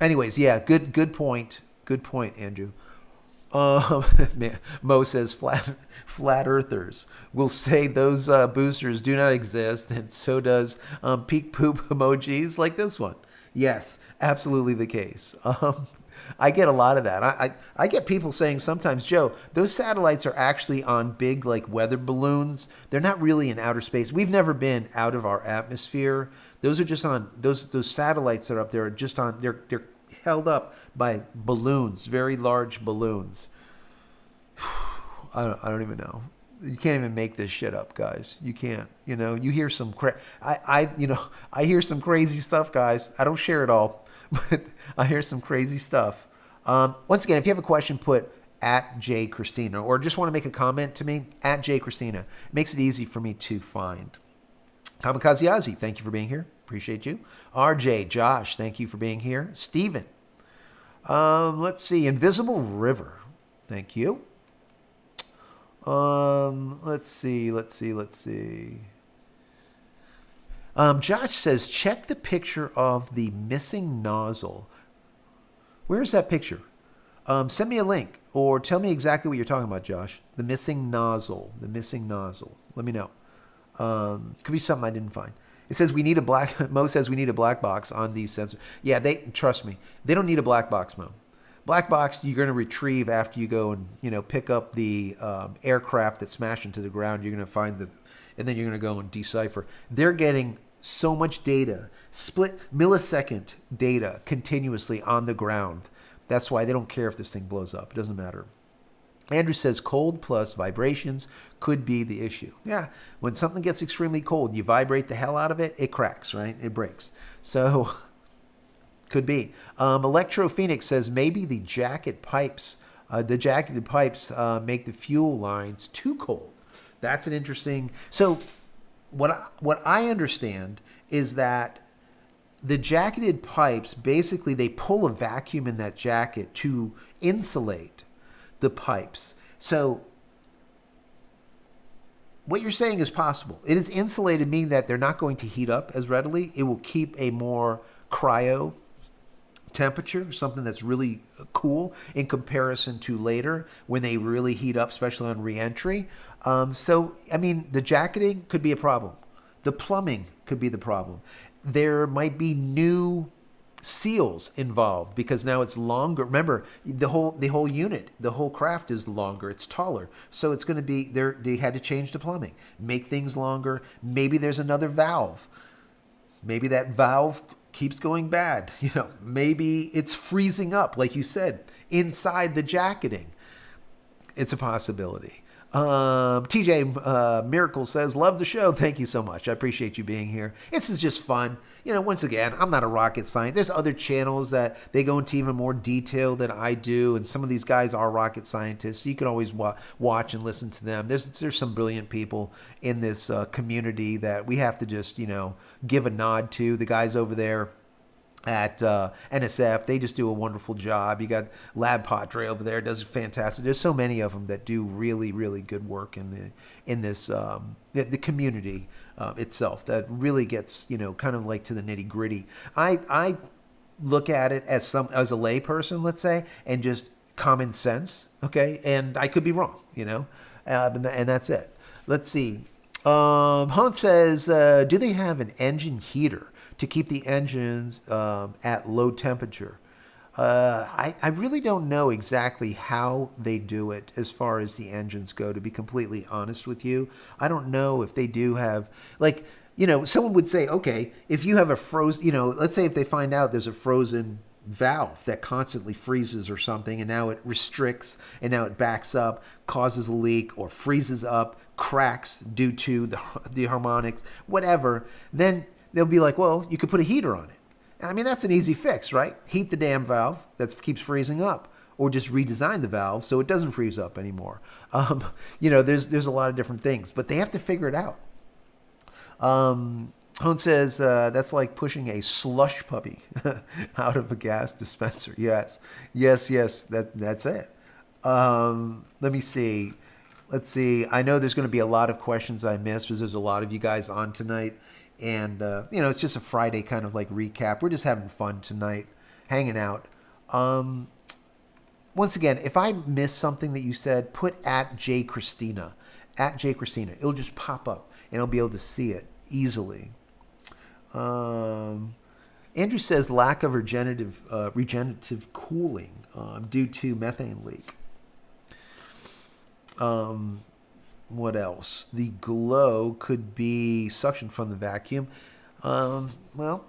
anyways, yeah, good point. Good point, Andrew. Mo says flat earthers will say those boosters do not exist, and so does peak poop emojis like this one. Yes, absolutely the case. I get a lot of that. I get people saying sometimes, Joe, those satellites are actually on big like weather balloons. They're not really in outer space. We've never been out of our atmosphere. Those are just on those satellites that are up there are just on they're held up by balloons, very large balloons. I don't even know. You can't even make this shit up, guys. You can't. You hear some I hear some crazy stuff, guys. I don't share it all, but I hear some crazy stuff. Once again, if you have a question, put at JCristina, or just want to make a comment to me, at JCristina. It makes it easy for me to find. Kamikaze Ozzy, thank you for being here. Appreciate you. RJ, Josh, thank you for being here. Steven. Let's see. Invisible River. Thank you. Let's see. Josh says, check the picture of the missing nozzle. Where's that picture? Send me a link or tell me exactly what you're talking about, Josh. The missing nozzle. Let me know. Could be something I didn't find. It says Mo says we need a black box on these sensors. Yeah, trust me. They don't need a black box, Mo. Black box you're going to retrieve after you go and pick up the aircraft that smashed into the ground. You're going to find and then you're going to go and decipher. They're getting so much data, split millisecond data continuously on the ground. That's why they don't care if this thing blows up. It doesn't matter. Andrew says cold plus vibrations could be the issue. Yeah, when something gets extremely cold, you vibrate the hell out of it, it cracks, right? It breaks. So, could be. Electro Phoenix says maybe the jacketed pipes make the fuel lines too cold. That's an interesting. So, what I understand is that the jacketed pipes, basically they pull a vacuum in that jacket to insulate the pipes. So what you're saying is possible. It is insulated, meaning that they're not going to heat up as readily. It will keep a more cryo temperature, something that's really cool in comparison to later when they really heat up, especially on reentry. So, I mean, the jacketing could be a problem. The plumbing could be the problem. There might be new seals involved because now it's longer. Remember, the whole unit, the whole craft is longer. It's taller, so it's going to be there. They had to change the plumbing, make things longer. Maybe there's another valve. Maybe that valve keeps going bad. You know, maybe it's freezing up, like you said, inside the jacketing. It's a possibility. TJ Miracle says, love the show. Thank you so much. I appreciate you being here. This is just fun. You know, once again, I'm not a rocket scientist. There's other channels that they go into even more detail than I do. And some of these guys are rocket scientists. So you can always watch and listen to them. There's some brilliant people in this community that we have to just, you know, give a nod to. The guys over there at NSF, they just do a wonderful job. You got Lab Padre over there, does fantastic. There's so many of them that do really, really good work in this the community itself that really gets, you know, kind of like to the nitty gritty. I look at it as a lay person, let's say, and just common sense. Okay, and I could be wrong, you know, and that's it. Let's see. Hunt says, do they have an engine heater to keep the engines at low temperature? I really don't know exactly how they do it as far as the engines go, to be completely honest with you. I don't know if they do have, like, you know, someone would say, okay, if you have a frozen, you know, let's say if they find out there's a frozen valve that constantly freezes or something, and now it restricts, and now it backs up, causes a leak, or freezes up, cracks due to the harmonics, whatever, then they'll be like, well, you could put a heater on it. And I mean, that's an easy fix, right? Heat the damn valve that keeps freezing up, or just redesign the valve so it doesn't freeze up anymore. You know, there's a lot of different things, but they have to figure it out. Hone says, that's like pushing a slush puppy out of a gas dispenser. Yes, that's it. Let me see. Let's see. I know there's going to be a lot of questions I missed because there's a lot of you guys on tonight. And, you know, it's just a Friday kind of like recap. We're just having fun tonight, hanging out. Once again, if I miss something that you said, put at JCristina. At JCristina. It'll just pop up, and I'll be able to see it easily. Andrew says lack of regenerative cooling due to methane leak. What else? The glow could be suction from the vacuum. Well,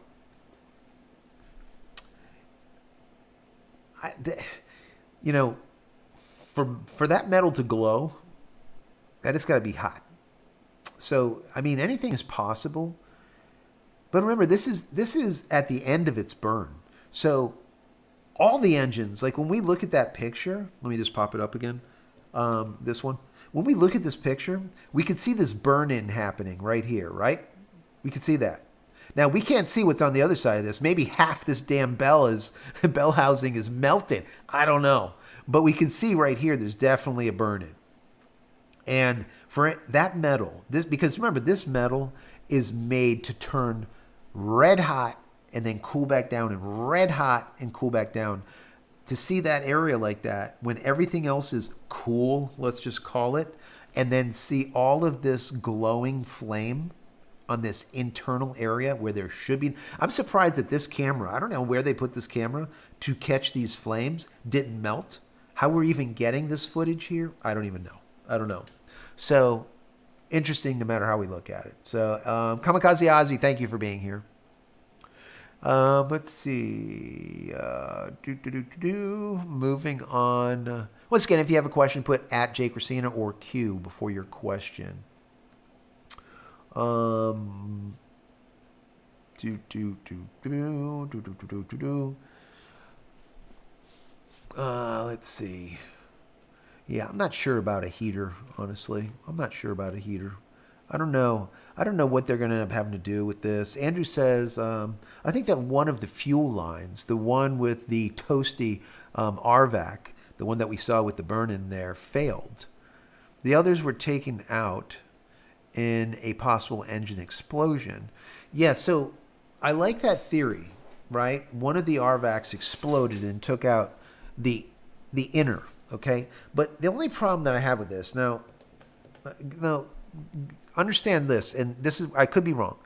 you know, for that metal to glow, that it's got to be hot. So, I mean, anything is possible. But remember, this is at the end of its burn. So, all the engines, like when we look at that picture, let me just pop it up again. This one. When we look at this picture, we can see this burn-in happening right here, right? We can see that. Now, we can't see what's on the other side of this. Maybe half this damn bell housing is melted. I don't know. But we can see right here there's definitely a burn-in. And for that metal, because remember, this metal is made to turn red hot and then cool back down, and red hot and cool back down. To see that area like that, when everything else is cool, let's just call it, and then see all of this glowing flame on this internal area where there should be. I'm surprised that this camera, I don't know where they put this camera to catch these flames, didn't melt. How we're even getting this footage here, I don't even know. I don't know. So, interesting no matter how we look at it. So, Kamikaze Ozzy, thank you for being here. Let's see. Moving on. Once again, if you have a question, put at JCristina or Q before your question. Let's see. Yeah, I'm not sure about a heater, honestly. I'm not sure about a heater. I don't know what they're going to end up having to do with this. Andrew says, I think that one of the fuel lines, the one with the toasty RVAC, the one that we saw with the burn-in there, failed. The others were taken out in a possible engine explosion. Yeah, so I like that theory. right? One of the RVACs exploded and took out the inner, okay? But the only problem that I have with this, now understand this, and this is, I could be wrong.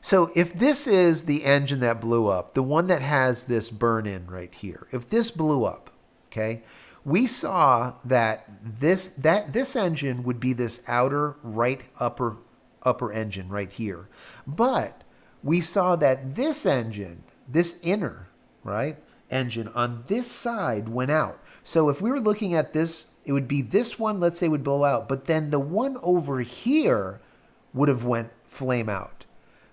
So if this is the engine that blew up, the one that has this burn in right here, if this blew up, okay, we saw that this engine would be this outer right upper engine right here. But we saw that this engine, this inner, right, engine on this side went out. So if we were looking at this, it would be this one, let's say, would blow out, but then the one over here would have went flame out.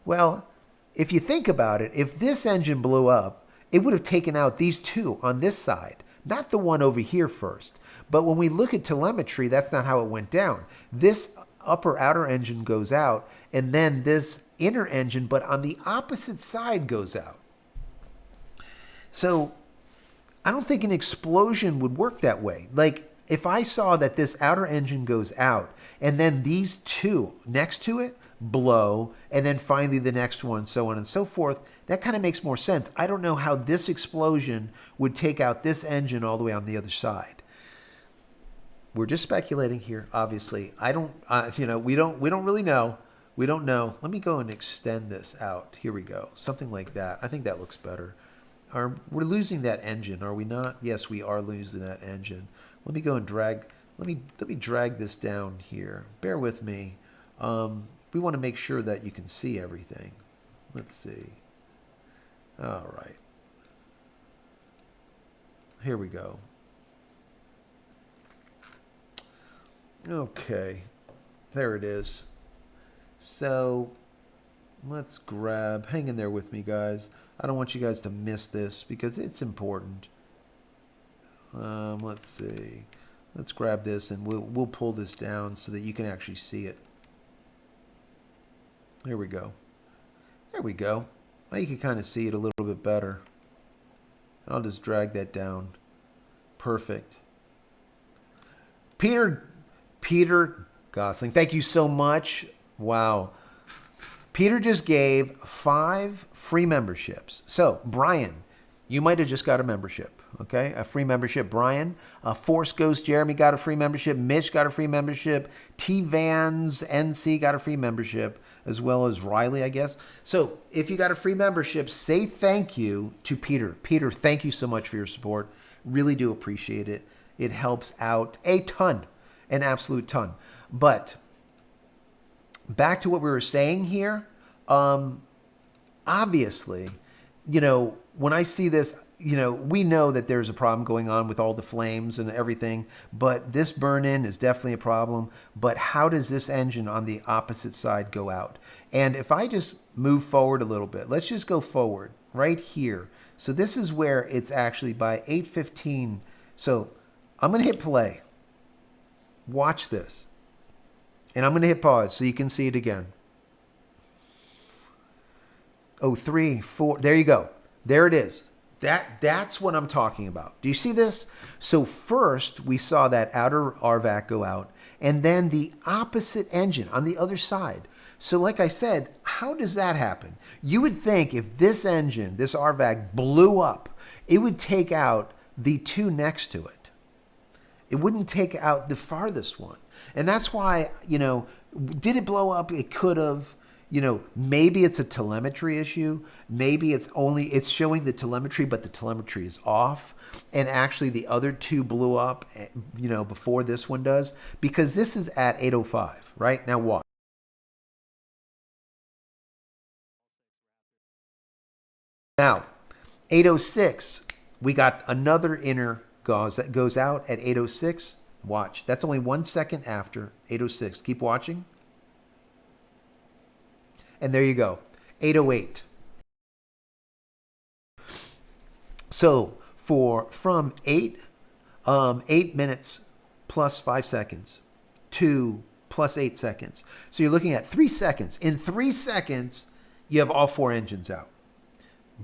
Well, if you think about it, if this engine blew up, it would have taken out these two on this side, not the one over here first. But when we look at telemetry, that's not how it went down. This upper outer engine goes out, and then this inner engine, but on the opposite side, goes out. So I don't think an explosion would work that way. Like, if I saw that this outer engine goes out, and then these two next to it blow, and then finally the next one, so on and so forth, that kind of makes more sense. I don't know how this explosion would take out this engine all the way on the other side. We're just speculating here, obviously. I don't, we don't really know. We don't know. Let me go and extend this out. Here we go. Something like that. I think that looks better. We're losing that engine, are we not? Yes, we are losing that engine. Let me go and drag. Let me drag this down here. Bear with me. We want to make sure that you can see everything. Let's see. All right. Here we go. Okay. There it is. So let's grab. Hang in there with me, guys. I don't want you guys to miss this because it's important. Let's see. Let's grab this and we'll pull this down so that you can actually see it. Here we go. There we go. Now you can kind of see it a little bit better. I'll just drag that down. Perfect. Peter Gosling, thank you so much. Wow. Peter just gave 5 free memberships. So, Brian, you might have just got a membership, okay? A free membership. Brian, Force Ghost Jeremy got a free membership. Mitch got a free membership. T Vans NC got a free membership, as well as Riley, I guess. So, if you got a free membership, say thank you to Peter. Peter, thank you so much for your support. Really do appreciate it. It helps out a ton, an absolute ton. But back to what we were saying here, obviously, when I see this, we know that there's a problem going on with all the flames and everything, but this burn-in is definitely a problem. But how does this engine on the opposite side go out? And if I just move forward a little bit, let's just go forward right here. So this is where it's actually by 8:15. So I'm going to hit play. Watch this. And I'm going to hit pause so you can see it again. Oh, 3, 4. There you go. There it is. That's what I'm talking about. Do you see this? So first we saw that outer RVAC go out, and then the opposite engine on the other side. So like I said, how does that happen? You would think if this engine, this RVAC blew up, it would take out the two next to it. It wouldn't take out the farthest one. And that's why, did it blow up? It could have. Maybe it's a telemetry issue. Maybe it's showing the telemetry, but the telemetry is off. And actually the other two blew up, before this one does, because this is at 8:05, right? Now watch. Now, 8:06, we got another inner gauze that goes out at 8:06. Watch. That's only 1 second after 8:06. Keep watching. And there you go, 8:08. So from 8 minutes plus 5 seconds to plus 8 seconds. So you're looking at 3 seconds. In 3 seconds, you have all 4 engines out.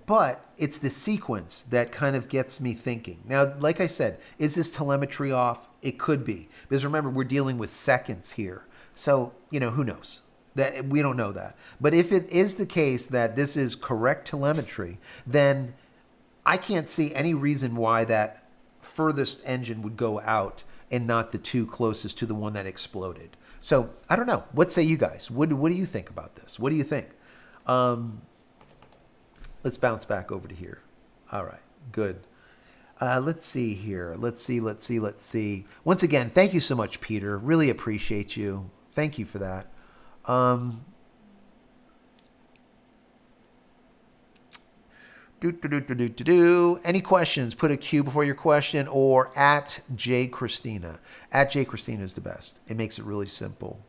But it's the sequence that kind of gets me thinking. Now, like I said, is this telemetry off? It could be. Because remember, we're dealing with seconds here. So, who knows? That we don't know that. But if it is the case that this is correct telemetry, then I can't see any reason why that furthest engine would go out and not the two closest to the one that exploded. So I don't know. What say you guys? What do you think about this? What do you think? Let's bounce back over to here. All right, good. Let's see here. Let's see. Once again, thank you so much, Peter. Really appreciate you. Thank you for that. Any questions? Put a Q before your question, or at JCristina. At JCristina is the best. It makes it really simple.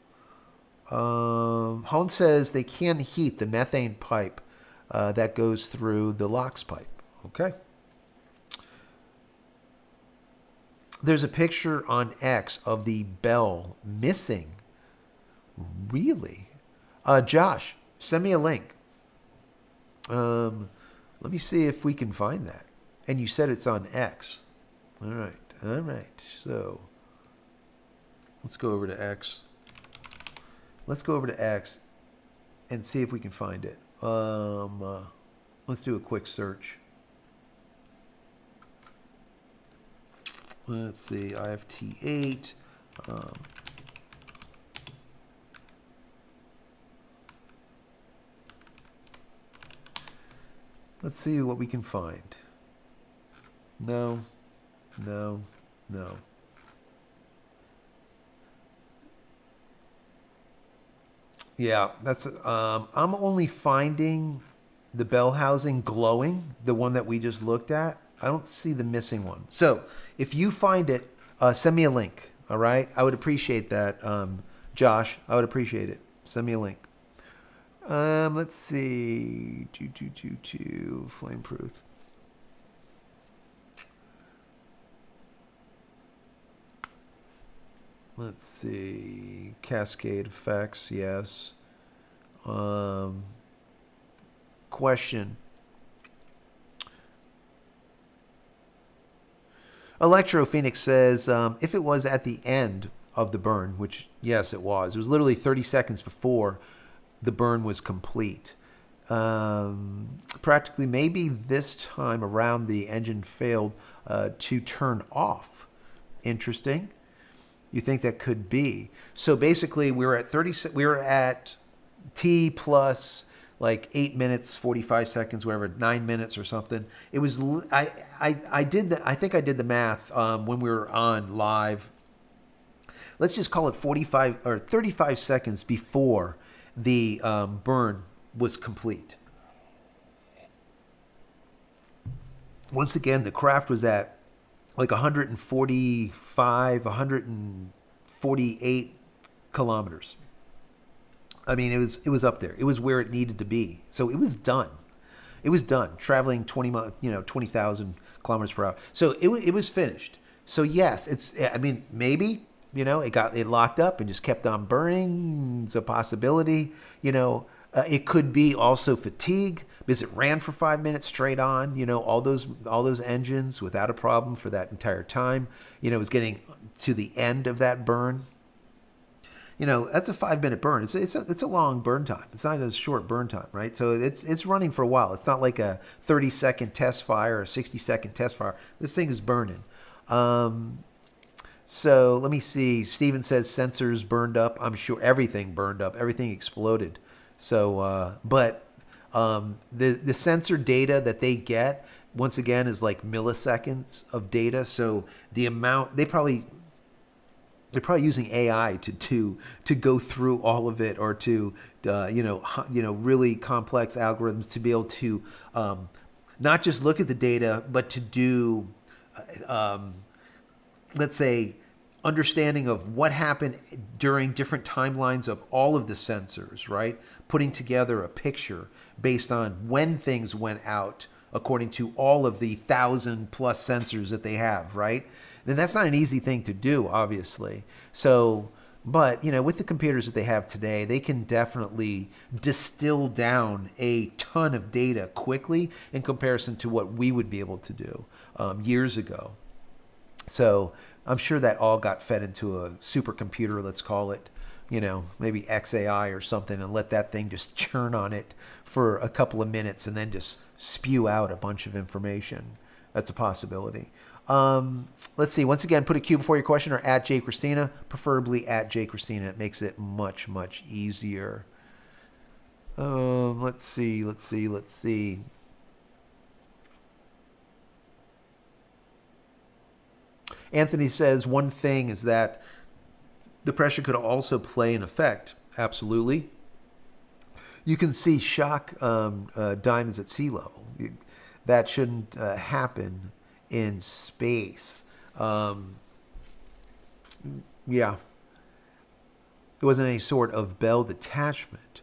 Hone says they can heat the methane pipe that goes through the LOX pipe. Okay. There's a picture on X of the bell missing. Really? Josh, send me a link. Let me see if we can find that. And you said it's on X. All right. So let's go over to X. Let's go over to X and see if we can find it. Let's do a quick search. Let's see, IFT8. Let's see what we can find. No. Yeah, that's. I'm only finding the bell housing glowing, the one that we just looked at. I don't see the missing one. So if you find it, send me a link. All right, I would appreciate that, Josh. I would appreciate it. Send me a link. Let's see. 2222 flame proof. Let's see. Cascade effects, yes. Question. Electro Phoenix says, if it was at the end of the burn, which, yes, it was literally 30 seconds before the burn was complete. Practically, maybe this time around the engine failed to turn off. Interesting. You think that could be? So basically, we were at T plus like 8 minutes, 45 seconds, whatever, 9 minutes or something. It was. I think I did the math when we were on live. Let's just call it 45 or 35 seconds before the burn was complete. Once again, the craft was at like 145, 148 kilometers. I mean, it was up there. It was where it needed to be. So it was done. It was done. Traveling 20,000 kilometers per hour. So it was finished. So yes, maybe. It locked up and just kept on burning. It's a possibility. It could be also fatigue because it ran for 5 minutes straight on. All those engines without a problem for that entire time. It was getting to the end of that burn. That's a 5-minute burn. It's a long burn time. It's not a short burn time, right? So it's running for a while. It's not like a 30-second test fire or a 60-second test fire. This thing is burning. So let me see. Steven says sensors burned up. I'm sure everything burned up. Everything exploded. So, the sensor data that they get, once again, is like milliseconds of data. So the amount, they're probably using AI to go through all of it, or to really complex algorithms to be able to not just look at the data, but to do let's say understanding of what happened during different timelines of all of the sensors, right? Putting together a picture based on when things went out according to all of the 1,000+ sensors that they have, right? Then that's not an easy thing to do, obviously. So, but, with the computers that they have today, they can definitely distill down a ton of data quickly in comparison to what we would be able to do years ago. So I'm sure that all got fed into a supercomputer, let's call it, you know, maybe XAI or something, and let that thing just churn on it for a couple of minutes and then just spew out a bunch of information. That's a possibility. Let's see. Once again, put a Q before your question or at JCristina, preferably at JCristina. It makes it much, much easier. Let's see. Anthony says one thing is that the pressure could also play an effect. Absolutely. You can see shock diamonds at sea level. That shouldn't happen in space. Yeah. There wasn't any sort of bell detachment.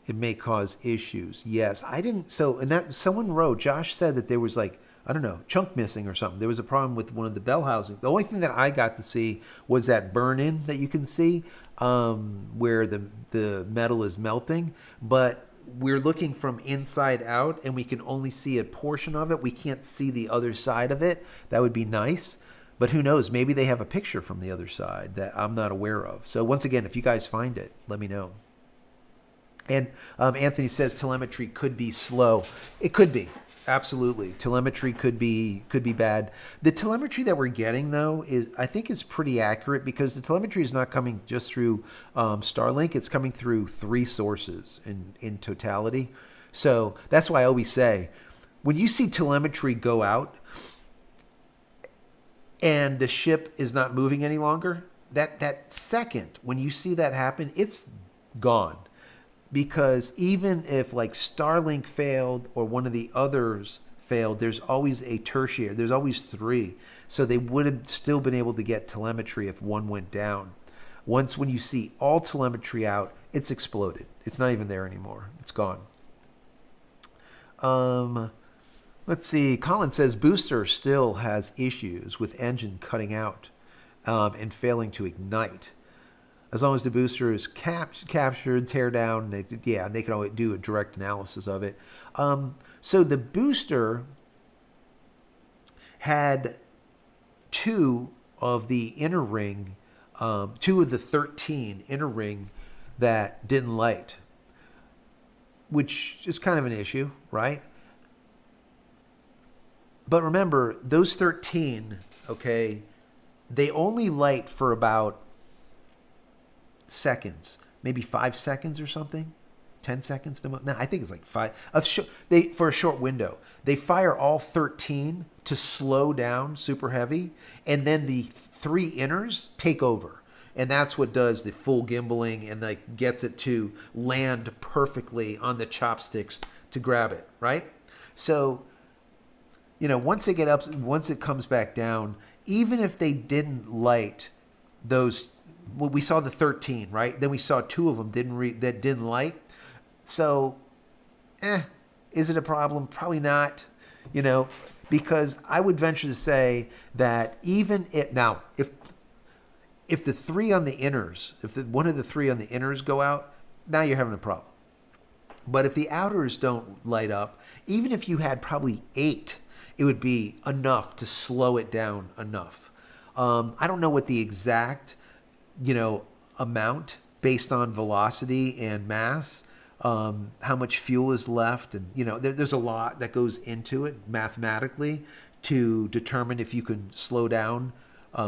It may cause issues. Yes, I didn't. So, and that someone wrote, Josh said that there was like, I don't know, chunk missing or something. There was a problem with one of the bell housings. The only thing that I got to see was that burn-in that you can see where the metal is melting. But we're looking from inside out, and we can only see a portion of it. We can't see the other side of it. That would be nice. But who knows? Maybe they have a picture from the other side that I'm not aware of. So once again, if you guys find it, let me know. And Anthony says telemetry could be slow. It could be. Absolutely. Telemetry could be bad. The telemetry that we're getting, though, I think is pretty accurate because the telemetry is not coming just through Starlink. It's coming through 3 sources in totality. So that's why I always say, when you see telemetry go out and the ship is not moving any longer, that second, when you see that happen, it's gone. Because even if like Starlink failed or one of the others failed, there's always a tertiary. There's always 3. So they would have still been able to get telemetry if one went down. When you see all telemetry out, it's exploded. It's not even there anymore. It's gone. Let's see. Colin says booster still has issues with engine cutting out and failing to ignite. As long as the booster is captured, tear down, they can always do a direct analysis of it. So the booster had 2 of the inner ring, 2 of the 13 inner ring that didn't light, which is kind of an issue, right? But remember, those 13, okay, they only light for about seconds, maybe 5 seconds or something, 10 seconds. No, I think it's like 5. For a short window, they fire all 13 to slow down super heavy, and then the 3 inners take over, and that's what does the full gimbaling and like gets it to land perfectly on the chopsticks to grab it, right? So, you know, once it comes back down, even if they didn't light those. Well, we saw the 13, right? Then we saw 2 of them that didn't light. So, is it a problem? Probably not, you know, because I would venture to say that even if the 3 on the inners, one of the 3 on the inners go out, now you're having a problem. But if the outers don't light up, even if you had probably 8, it would be enough to slow it down enough. I don't know what the exact amount based on velocity and mass, how much fuel is left. And, there's a lot that goes into it mathematically to determine if you can slow down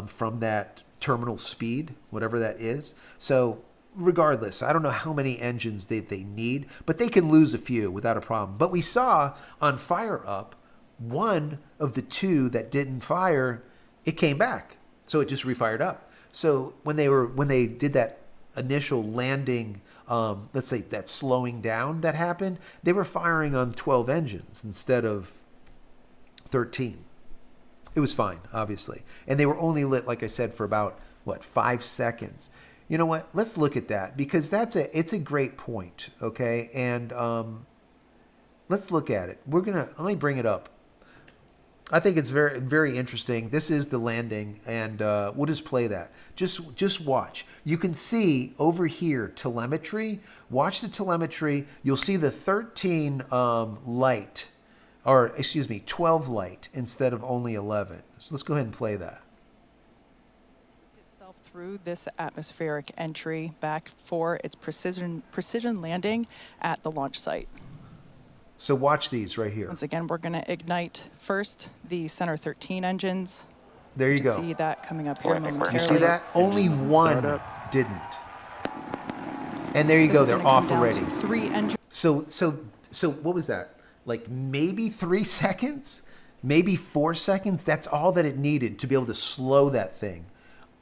from that terminal speed, whatever that is. So regardless, I don't know how many engines they need, but they can lose a few without a problem. But we saw on fire up, one of the 2 that didn't fire, it came back. So it just refired up. So when they did that initial landing, let's say that slowing down that happened, they were firing on 12 engines instead of 13. It was fine, obviously. And they were only lit, like I said, for about, 5 seconds. You know what? Let's look at that because it's a great point, okay? And let's look at it. Let me bring it up. I think it's very, very interesting. This is the landing, and we'll just play that. Just watch. You can see over here telemetry. Watch the telemetry. You'll see the 13 light, or excuse me, 12 light instead of only 11. So let's go ahead and play that. Itself through this atmospheric entry back for its precision landing at the launch site. So watch these right here. Once again, we're going to ignite first the Center 13 engines. There you should go. see that coming up here momentarily. You see that? Only one didn't. And there you This go. is They're gonna come off down already. to 3 engines. So what was that? Like maybe 3 seconds? Maybe 4 seconds? That's all that it needed to be able to slow that thing.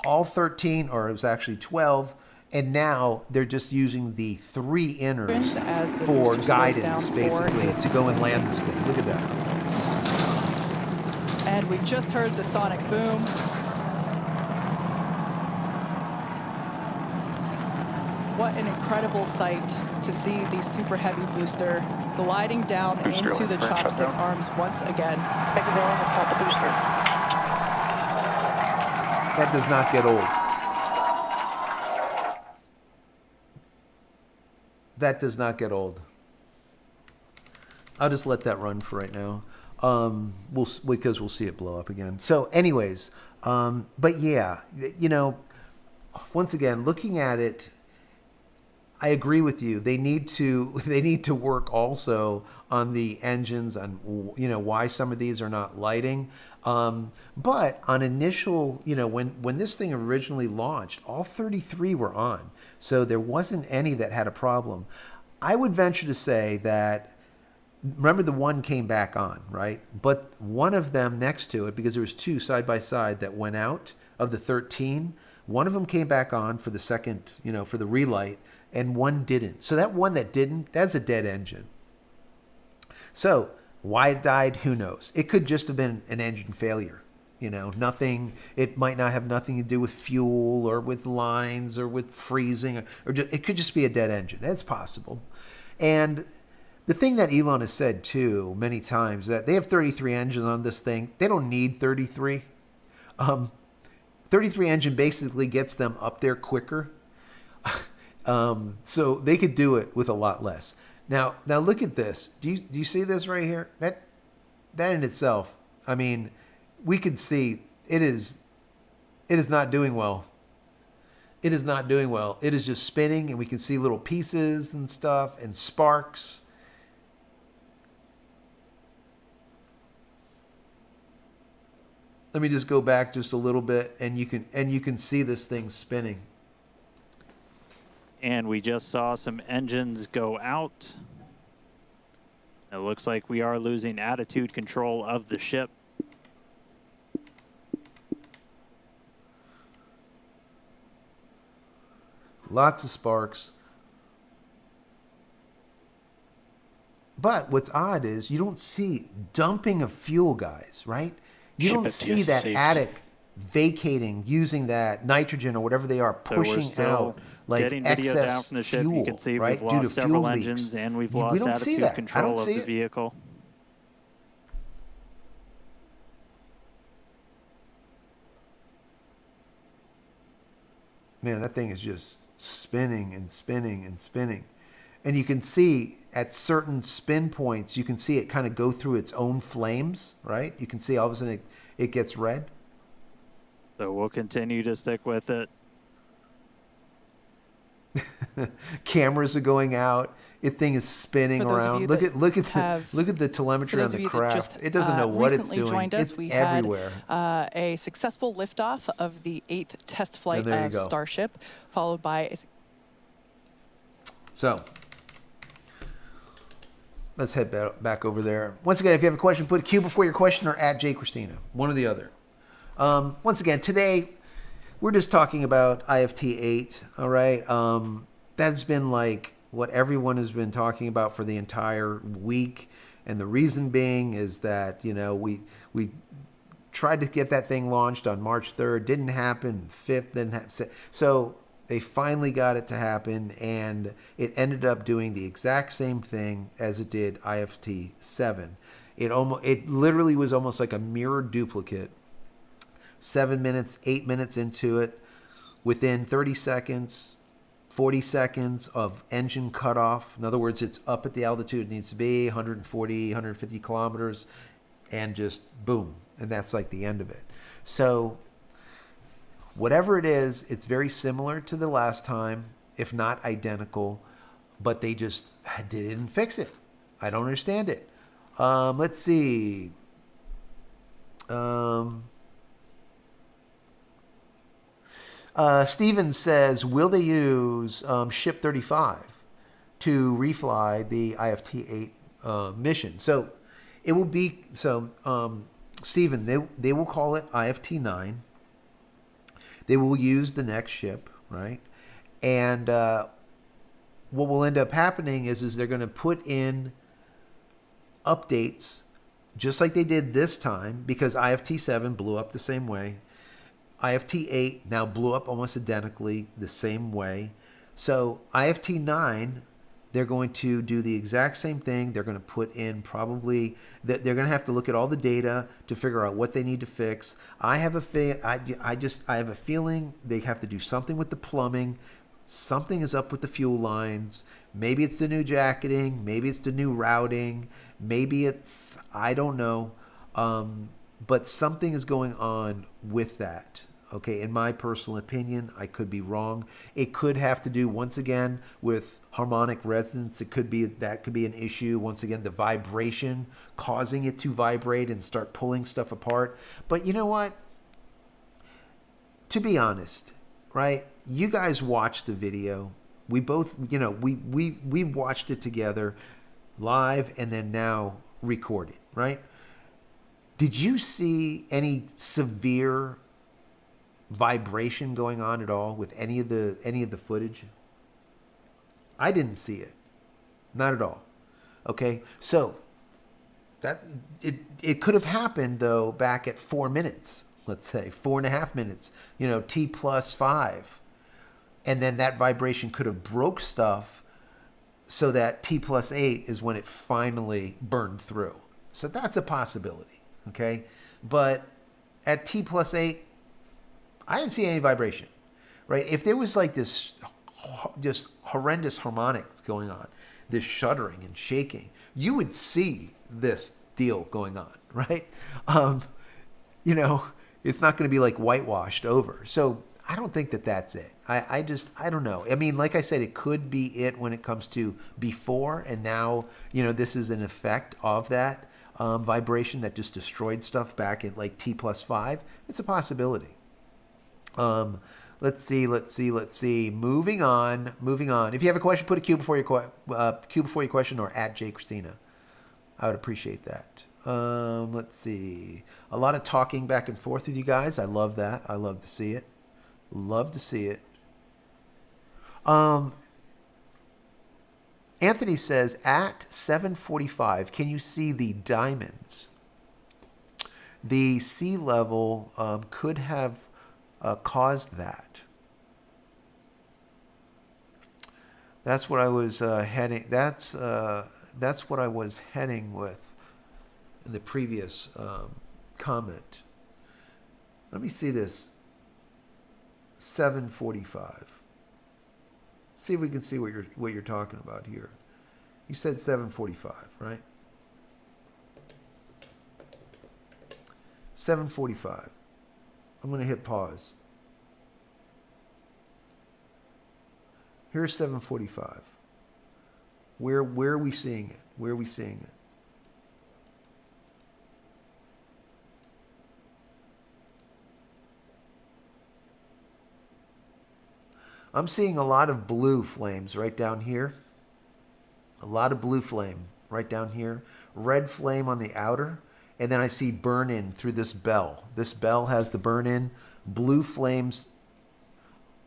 All 13, or it was actually 12, and now they're just using the 3 inners As the for booster slows guidance, down for basically, its- to go and land this thing. Look at that. And we just heard the sonic boom. What an incredible sight to see the Super Heavy booster gliding down into the chopstick arms once again. That does not get old. That does not get old. I'll just let that run for right now. Because we'll see it blow up again. So anyways, but yeah, you know, once again, looking at it, I agree with you. They need to work also on the engines, on, you know, why some of these are not lighting. But on initial, you know, when this thing originally launched, all 33 were on. So there wasn't any that had a problem. I would venture to say that, remember the one came back on, right? But one of them next to it, because there was 2 side by side that went out of the 13, one of them came back on for the second, you know, for the relight, and one didn't. So that one that didn't, that's a dead engine. So why it died, who knows? It could just have been an engine failure. You know, nothing, it might not have nothing to do with fuel or with lines or with freezing, or just, it could just be a dead engine. That's possible. And the thing that Elon has said too many times, that they have 33 engines on this thing. They don't need 33. 33 engine basically gets them up there quicker. So they could do it with a lot less. Now look at this. Do you see this right here? That in itself, I mean, we could see it is not doing well. It is not doing well. It is just spinning, and we can see little pieces and stuff and sparks. Let me just go back just a little bit, and you can see this thing spinning. And we just saw some engines go out. It looks like we are losing attitude control of the ship. Lots of sparks. But what's odd is you don't see dumping of fuel, guys, right? You don't see that attic vacating, using that nitrogen or whatever they are, pushing out like getting video down excess from the ship. fuel, You can see right? we've Due to lost several fuel engines leaks. and we've We lost don't see attitude that. I control don't of see the it. vehicle. Man, that thing is just spinning and spinning and spinning. And you can see at certain spin points, you can see it kind of go through its own flames, right? You can see all of a sudden it gets red. So we'll continue to stick with it. Cameras are going out. It thing is spinning For those of around. you Look that at the telemetry on the craft. It doesn't know what it's recently doing. joined us, It's we everywhere. had a successful liftoff of the 8th test flight there you of go. Starship, followed by So let's head back over there. Once again, if you have a question, put a Q before your question or at JCristina, one or the other. Once again, today we're just talking about IFT 8. All right, that's been like what everyone has been talking about for the entire week, and the reason being is that, you know, we tried to get that thing launched on March 3rd, didn't happen. 5th didn't happen. So they finally got it to happen, and it ended up doing the exact same thing as it did IFT 7. It literally was almost like a mirror duplicate. 7 minutes, 8 minutes into it, within 30 seconds, 40 seconds of engine cutoff. In other words, it's up at the altitude it needs to be, 140, 150 kilometers, and just boom. And that's like the end of it. So Whatever it is, it's very similar to the last time, if not identical, but they just didn't fix it. I don't understand it. Let's see. Steven says, will they use Ship 35 to refly the IFT-8 mission? So it will be, Steven, they will call it IFT-9. They will use the next ship, right? And what will end up happening is they're going to put in updates just like they did this time, because IFT-7 blew up the same way. IFT-8 now blew up almost identically the same way. So IFT-9, they're going to do the exact same thing. They're going to put in probably that they're going to have to look at all the data to figure out what they need to fix. I have a feeling they have to do something with the plumbing. Something is up with the fuel lines. Maybe it's the new jacketing. Maybe it's the new routing. Maybe it's, I don't know. But something is going on with that. Okay, in my personal opinion, I could be wrong. It could have to do, once again, with harmonic resonance. It could be, that could be an issue. Once again, the vibration causing it to vibrate and start pulling stuff apart. But you know what? To be honest, right? You guys watched the video. We both, we've watched it together live and then now recorded, right? Did you see any severe vibration going on at all with any of the footage? I didn't see it. Not at all. Okay? So that it could have happened though back at 4 minutes, let's say 4.5 minutes, T+5. And then that vibration could have broke stuff so that T+8 is when it finally burned through. So that's a possibility. Okay? But at T+8, I didn't see any vibration, right? If there was like this just horrendous harmonics going on, this shuddering and shaking, you would see this deal going on, right? It's not going to be like whitewashed over. So I don't think that that's it. I don't know. I mean, like I said, it could be it when it comes to before, and now, this is an effect of that vibration that just destroyed stuff back at like T+5. It's a possibility. Let's see. Moving on. If you have a question, put a Q before your question or at JCristina. I would appreciate that. Let's see. A lot of talking back and forth with you guys. I love that. I love to see it. Love to see it. Anthony says, at 7:45, can you see the diamonds? The sea level could have caused that. That's what I was heading. That's what I was heading with in the previous comment. Let me see this. 7:45. See if we can see what you're talking about here. You said 7:45, right? 7:45. I'm going to hit pause. Here's 7:45. Where are we seeing it? Where are we seeing it? I'm seeing a lot of blue flames right down here. A lot of blue flame right down here. Red flame on the outer. And then I see burn in through this bell. This bell has the burn in. Blue flames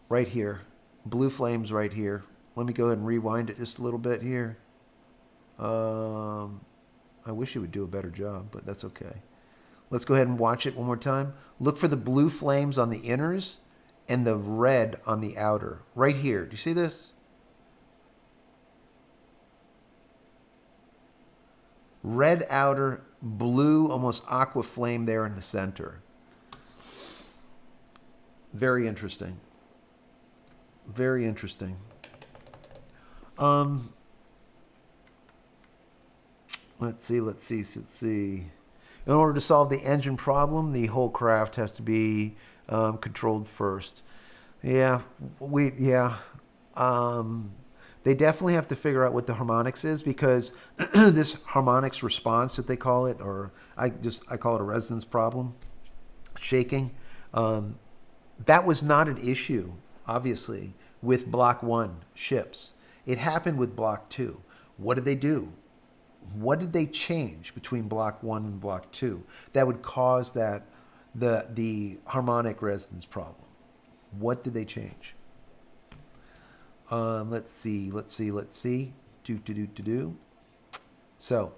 right here. Blue flames right here. Let me go ahead and rewind it just a little bit here. I wish it would do a better job, but that's okay. Let's go ahead and watch it one more time. Look for the blue flames on the inners and the red on the outer. Right here. Do you see this? Red outer, blue, almost aqua flame there in the center. Very interesting. Very interesting. Let's see. In order to solve the engine problem, the whole craft has to be controlled first. Yeah, they definitely have to figure out what the harmonics is, because this harmonics response that they call it, or I call it a resonance problem, shaking. That was not an issue, obviously, with Block 1 ships. It happened with Block 2. What did they do? What did they change between Block 1 and Block 2 that would cause the harmonic resonance problem? What did they change? Let's see. So,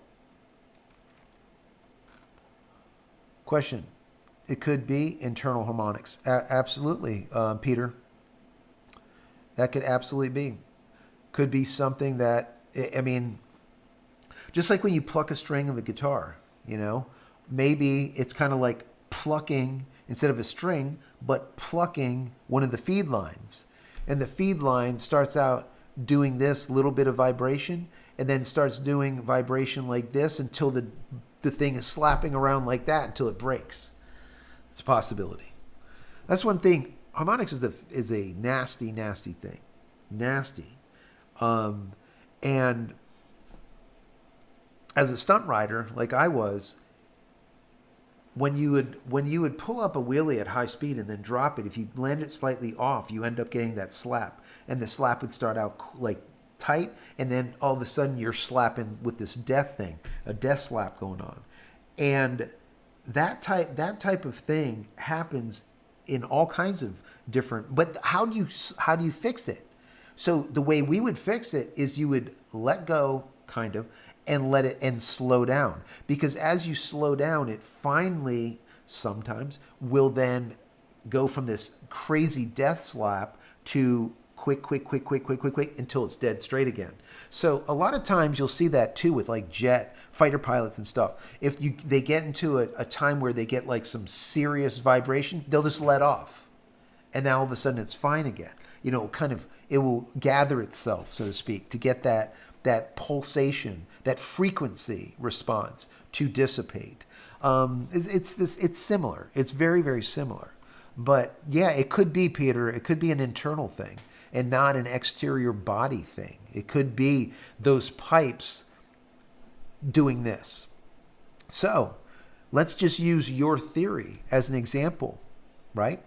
question. It could be internal harmonics. Absolutely, Peter. That could absolutely be. Could be something that, I mean, just like when you pluck a string of a guitar, maybe it's kind of like plucking, instead of a string, but plucking one of the feed lines. And the feed line starts out doing this little bit of vibration, and then starts doing vibration like this until the thing is slapping around like that until it breaks. It's a possibility. That's one thing. Harmonics is a nasty, nasty thing. Nasty. And as a stunt rider, like I was, when you would pull up a wheelie at high speed and then drop it, if you land it slightly off, you end up getting that slap. And the slap would start out like tight, and then all of a sudden you're slapping with this death thing, a death slap going on. And that type of thing happens in all kinds of different, but how do you fix it? So the way we would fix it is you would let go, kind of, and let it and slow down. Because as you slow down, it finally sometimes will then go from this crazy death slap to quick until it's dead straight again. So a lot of times you'll see that too with like jet fighter pilots and stuff. If they get into a time where they get like some serious vibration, they'll just let off. And now all of a sudden it's fine again. It will gather itself, so to speak, to get that pulsation, that frequency response to dissipate. It's similar. It's very, very similar. But yeah, it could be, Peter, it could be an internal thing and not an exterior body thing. It could be those pipes doing this. So let's just use your theory as an example, right?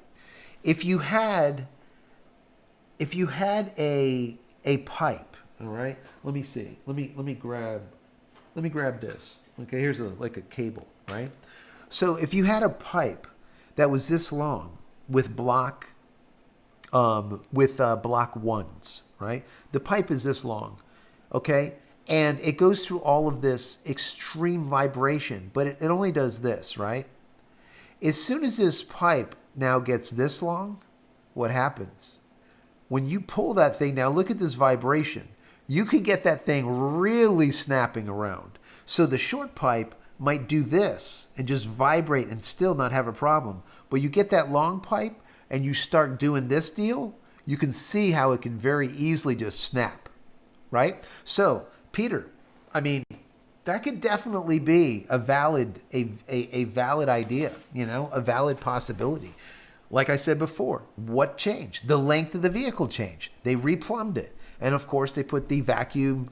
If you had a pipe, all right. Let me see. Let me grab this. Okay, here's a cable, right? So if you had a pipe that was this long with block ones, right? The pipe is this long, okay? And it goes through all of this extreme vibration, but it only does this, right? As soon as this pipe now gets this long, what happens? When you pull that thing, now look at this vibration. You can get that thing really snapping around. So the short pipe might do this and just vibrate and still not have a problem. But you get that long pipe and you start doing this deal, you can see how it can very easily just snap, right? So, Peter, I mean, that could definitely be a valid idea, a valid possibility. Like I said before, what changed? The length of the vehicle changed. They replumbed it. And of course, they put the vacuum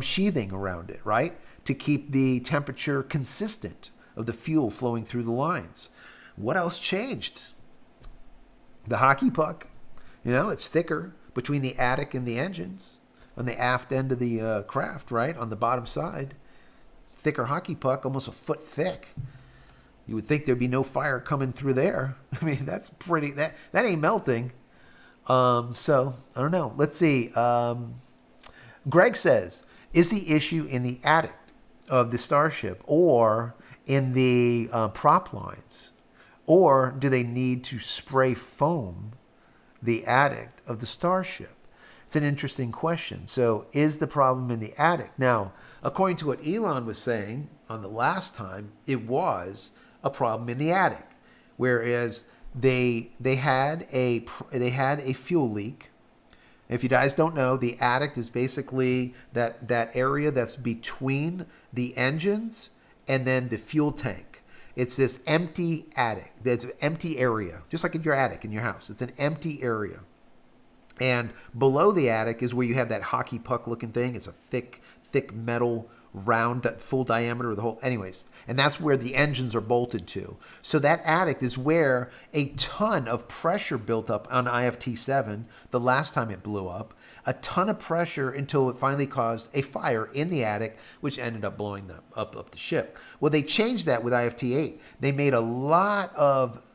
sheathing around it, right? To keep the temperature consistent of the fuel flowing through the lines. What else changed? The hockey puck. It's thicker between the attic and the engines on the aft end of the craft, right? On the bottom side. It's a thicker hockey puck, almost a foot thick. You would think there'd be no fire coming through there. I mean, that's pretty, that ain't melting. So, I don't know. Let's see. Greg says, is the issue in the attic of the Starship or in the prop lines? Or do they need to spray foam the attic of the Starship? It's an interesting question. So is the problem in the attic? Now, according to what Elon was saying on the last time, it was a problem in the attic, whereas they had a fuel leak. If you guys don't know, the attic is basically that area that's between the engines and then the fuel tank. It's this empty attic. There's an empty area, just like in your attic in your house. It's an empty area. And below the attic is where you have that hockey puck looking thing. It's a thick metal, round, full diameter of the whole. Anyways, and that's where the engines are bolted to. So that attic is where a ton of pressure built up on IFT-7 the last time it blew up. A ton of pressure until it finally caused a fire in the attic, which ended up blowing up the ship. Well, they changed that with IFT-8. They made a lot of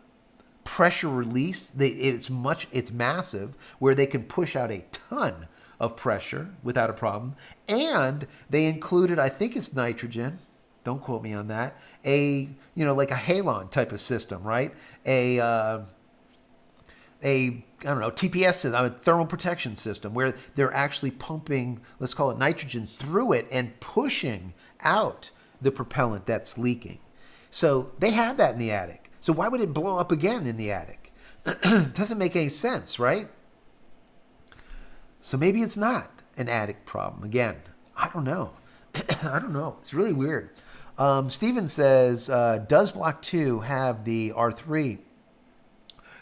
pressure release. It's massive, where they can push out a ton of pressure without a problem. And they included, I think it's nitrogen, don't quote me on that, like a halon type of system, right? I don't know, TPS system, a thermal protection system, where they're actually pumping, let's call it nitrogen, through it and pushing out the propellant that's leaking. So they had that in the attic. So why would it blow up again in the attic? Doesn't make any sense, right? So maybe it's not an attic problem. Again, I don't know. I don't know. It's really weird. Steven says, does Block 2 have the R3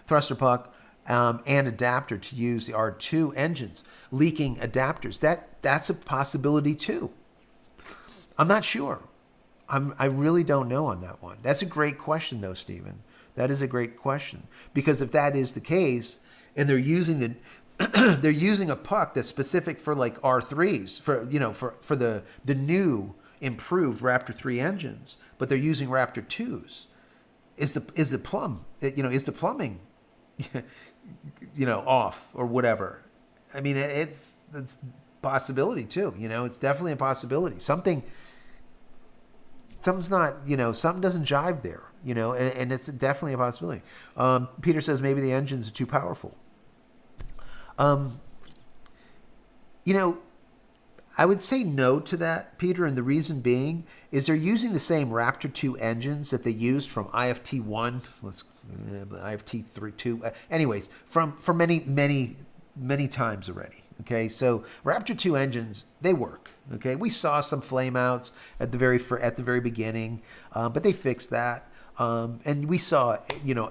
thruster puck and adapter to use the R2 engines, leaking adapters? That's a possibility too. I'm not sure. I really don't know on that one. That's a great question though, Steven. That is a great question, because if that is the case, and they're using they're using a puck that's specific for like R3s for the new improved Raptor 3 engines, but they're using Raptor 2s. Is the plumbing off or whatever? I mean, it's possibility too. It's definitely a possibility. Something's not, something doesn't jive there, and it's definitely a possibility. Peter says maybe the engines are too powerful. I would say no to that, Peter, and the reason being is they're using the same Raptor 2 engines that they used from IFT-1, IFT-3, 2, anyways, from many times already. Okay, so Raptor 2 engines, they work. Okay, we saw some flameouts at the very beginning, but they fixed that. And we saw,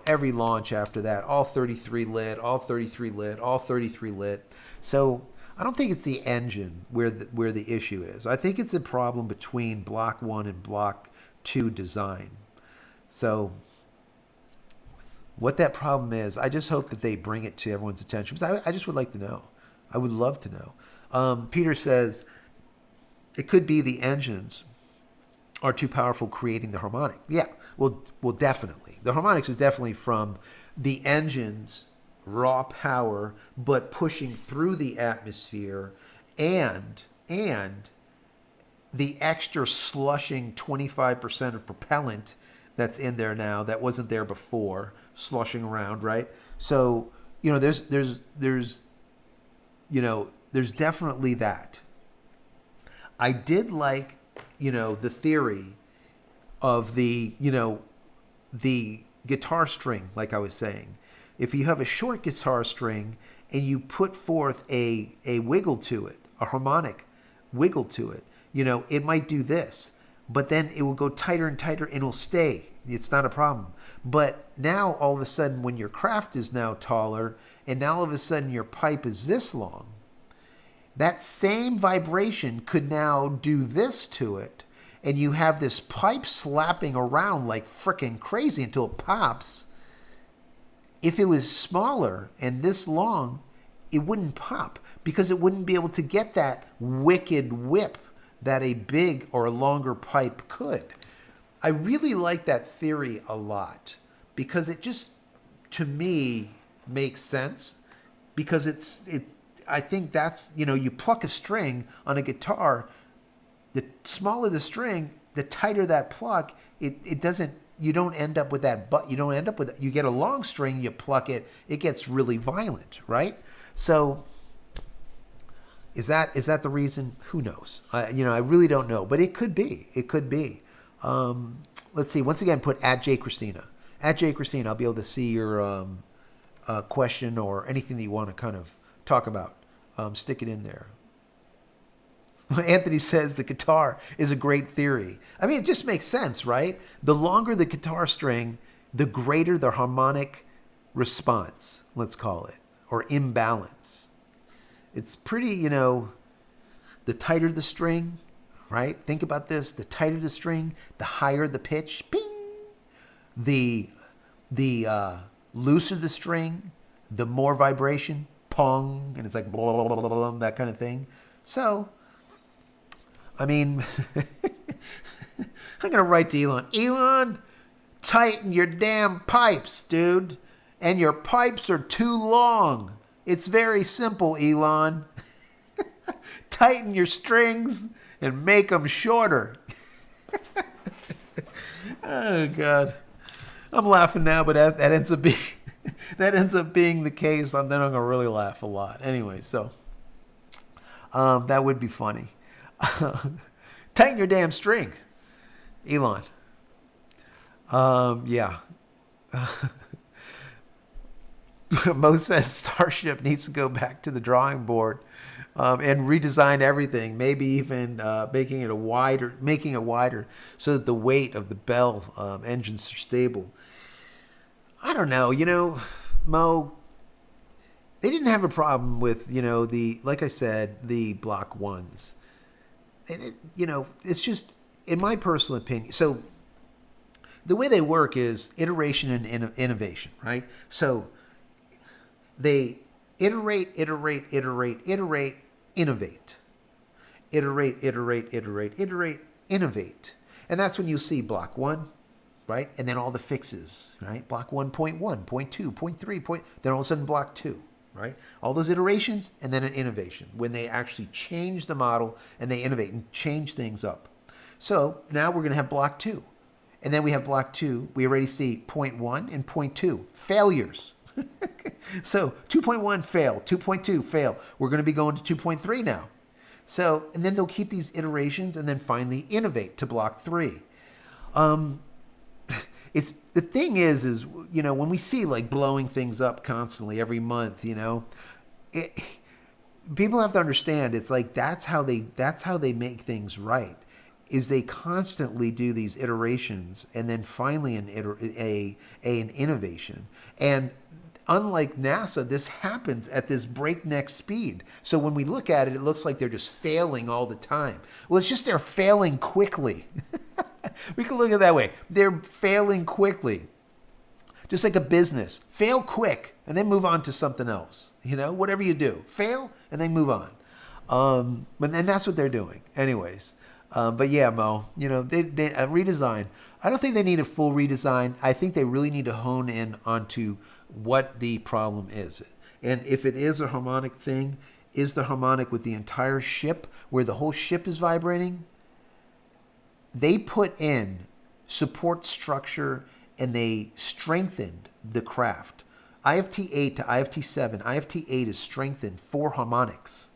every launch after that, all 33 lit, all 33 lit, all 33 lit. So I don't think it's the engine where the issue is. I think it's a problem between Block 1 and Block 2 design. So what that problem is, I just hope that they bring it to everyone's attention, because I just would like to know. I would love to know. Peter says it could be the engines are too powerful, creating the harmonic. Yeah, well, definitely. The harmonics is definitely from the engine's raw power, but pushing through the atmosphere, and the extra slushing 25% of propellant that's in there now that wasn't there before, slushing around, right? So, there's definitely that. I did like, the theory of the guitar string, like I was saying. If you have a short guitar string and you put forth a wiggle to it, a harmonic wiggle to it, it might do this, but then it will go tighter and tighter and it'll stay. It's not a problem. But now all of a sudden, when your craft is now taller, and now all of a sudden your pipe is this long, that same vibration could now do this to it, and you have this pipe slapping around like freaking crazy until it pops. If it was smaller and this long, it wouldn't pop, because it wouldn't be able to get that wicked whip that a big or a longer pipe could. I really like that theory a lot, because it just, to me, makes sense, because it's I think that's, you pluck a string on a guitar, the smaller the string, the tighter that pluck, it doesn't, you don't end up with that, but you don't end up with that. You get a long string, you pluck it, it gets really violent, right? So is that the reason? Who knows? I really don't know, but it could be. It could be. Let's see. Once again, put @JCristina. @JCristina. I'll be able to see your question or anything that you want to kind of talk about. Stick it in there. Anthony says the guitar is a great theory. I mean, it just makes sense, right? The longer the guitar string, the greater the harmonic response, let's call it, or imbalance. It's pretty, the tighter the string, right? Think about this. The tighter the string, the higher the pitch. Ping! The looser the string, the more vibration. Pong! And it's like blah, blah, blah, blah, blah, that kind of thing. So, I mean, I'm going to write to Elon. Elon, tighten your damn pipes, dude. And your pipes are too long. It's very simple, Elon. Tighten your strings and make them shorter. Oh, God. I'm laughing now, but that ends up being the case. Then I'm going to really laugh a lot. Anyway, so that would be funny. Tighten your damn strings, Elon. Yeah. Mo says Starship needs to go back to the drawing board and redesign everything. Maybe even making it wider so that the weight of the Bell engines are stable. I don't know. Mo, they didn't have a problem with like I said, the Block 1s. And it's just, in my personal opinion. So the way they work is iteration and innovation, right? So they iterate, innovate. Iterate, innovate. And that's when you see Block 1, right? And then all the fixes, right? Block 1.1, 0.2, 0.3, then all of a sudden Block 2, right? All those iterations and then an innovation when they actually change the model and they innovate and change things up. So now we're going to have Block 2. And then we have Block 2. We already see 0.1 and 0.2 failures. So 2.1 fail, 2.2 fail. We're going to be going to 2.3 now. So, and then they'll keep these iterations and then finally innovate to Block 3. It's the thing is when we see like blowing things up constantly every month, people have to understand it's like that's how they make things right. Is they constantly do these iterations and then finally an innovation. And unlike NASA, this happens at this breakneck speed. So when we look at it, it looks like they're just failing all the time. Well, it's just they're failing quickly. We can look at it that way. They're failing quickly. Just like a business. Fail quick and then move on to something else. Whatever you do. Fail and then move on. And that's what they're doing. Anyways. But yeah, Mo, they a redesign. I don't think they need a full redesign. I think they really need to hone in onto what the problem is. And if it is a harmonic thing, is the harmonic with the entire ship where the whole ship is vibrating? They put in support structure and they strengthened the craft. IFT 8 to IFT 7. IFT 8 is strengthened for harmonics.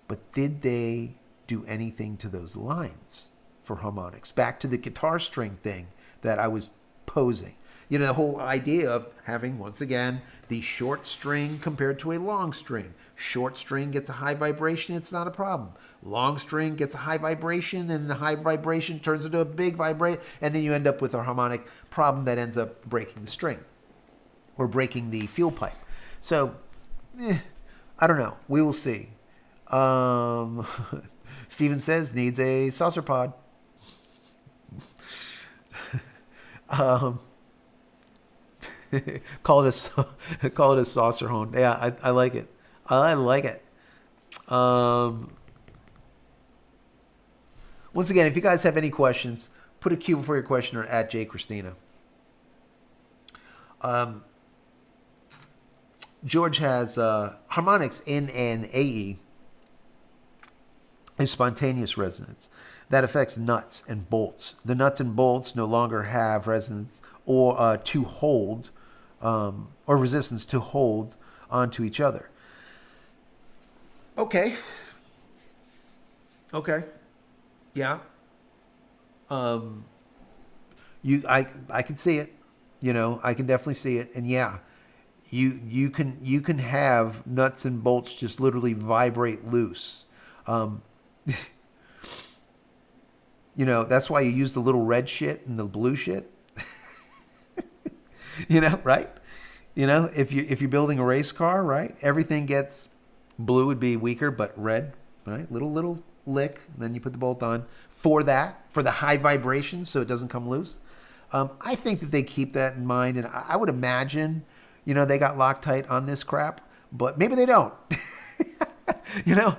But did they do anything to those lines for harmonics? Back to the guitar string thing that I was posing. The whole idea of having, once again, the short string compared to a long string. Short string gets a high vibration, it's not a problem. Long string gets a high vibration, and the high vibration turns into a big vibration, and then you end up with a harmonic problem that ends up breaking the string or breaking the fuel pipe. So, I don't know. We will see. Steven says needs a saucer pod. Call it a saucer horn. Yeah, I like it. I like it. Once again, if you guys have any questions, put a Q before your question or at JCristina. George has harmonics in an AE is spontaneous resonance that affects nuts and bolts. The nuts and bolts no longer have resonance or to hold or resistance to hold onto each other. Okay. Yeah. I can see it. I can definitely see it. And yeah, you can have nuts and bolts just literally vibrate loose. You know, that's why you use the little red shit and the blue shit. You know, right? You know, if you're building a race car, right? Everything gets blue would be weaker, but red, right? Little lick, and then you put the bolt on for that, for the high vibrations, so it doesn't come loose. I think that they keep that in mind, and I would imagine, you know, they got Loctite on this crap, but maybe they don't. You know,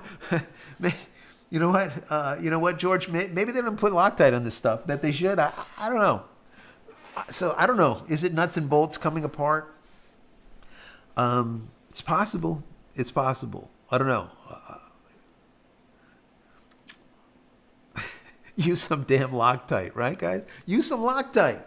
you know what, George? Maybe they don't put Loctite on this stuff that they should. I don't know. So I don't know. Is it nuts and bolts coming apart? It's possible. It's possible. I don't know. Use some damn Loctite, right, guys? Use some Loctite.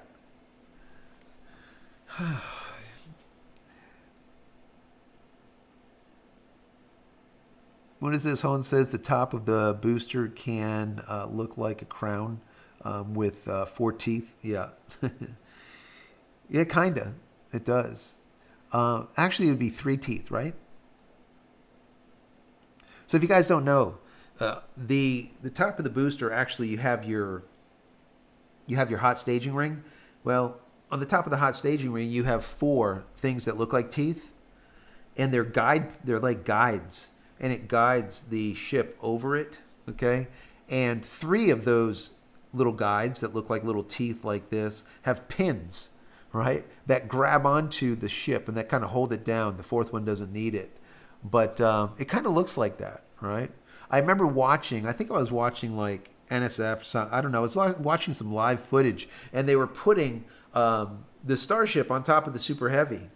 What is this? Hone says the top of the booster can look like a crown with 4 teeth. Yeah. Yeah, kind of. It does. Actually, it would be 3 teeth, right? So if you guys don't know, the top of the booster, actually, you have your hot staging ring. Well, on the top of the hot staging ring, you have 4 things that look like teeth, and they're like guides, and it guides the ship over it. Okay, and 3 of those little guides that look like little teeth like this have pins, right, that grab onto the ship and that kind of hold it down. The 4th one doesn't need it, but it kind of looks like that, right? I remember watching, I think I was watching like NSF, I don't know, I was watching some live footage, and they were putting the Starship on top of the Super Heavy.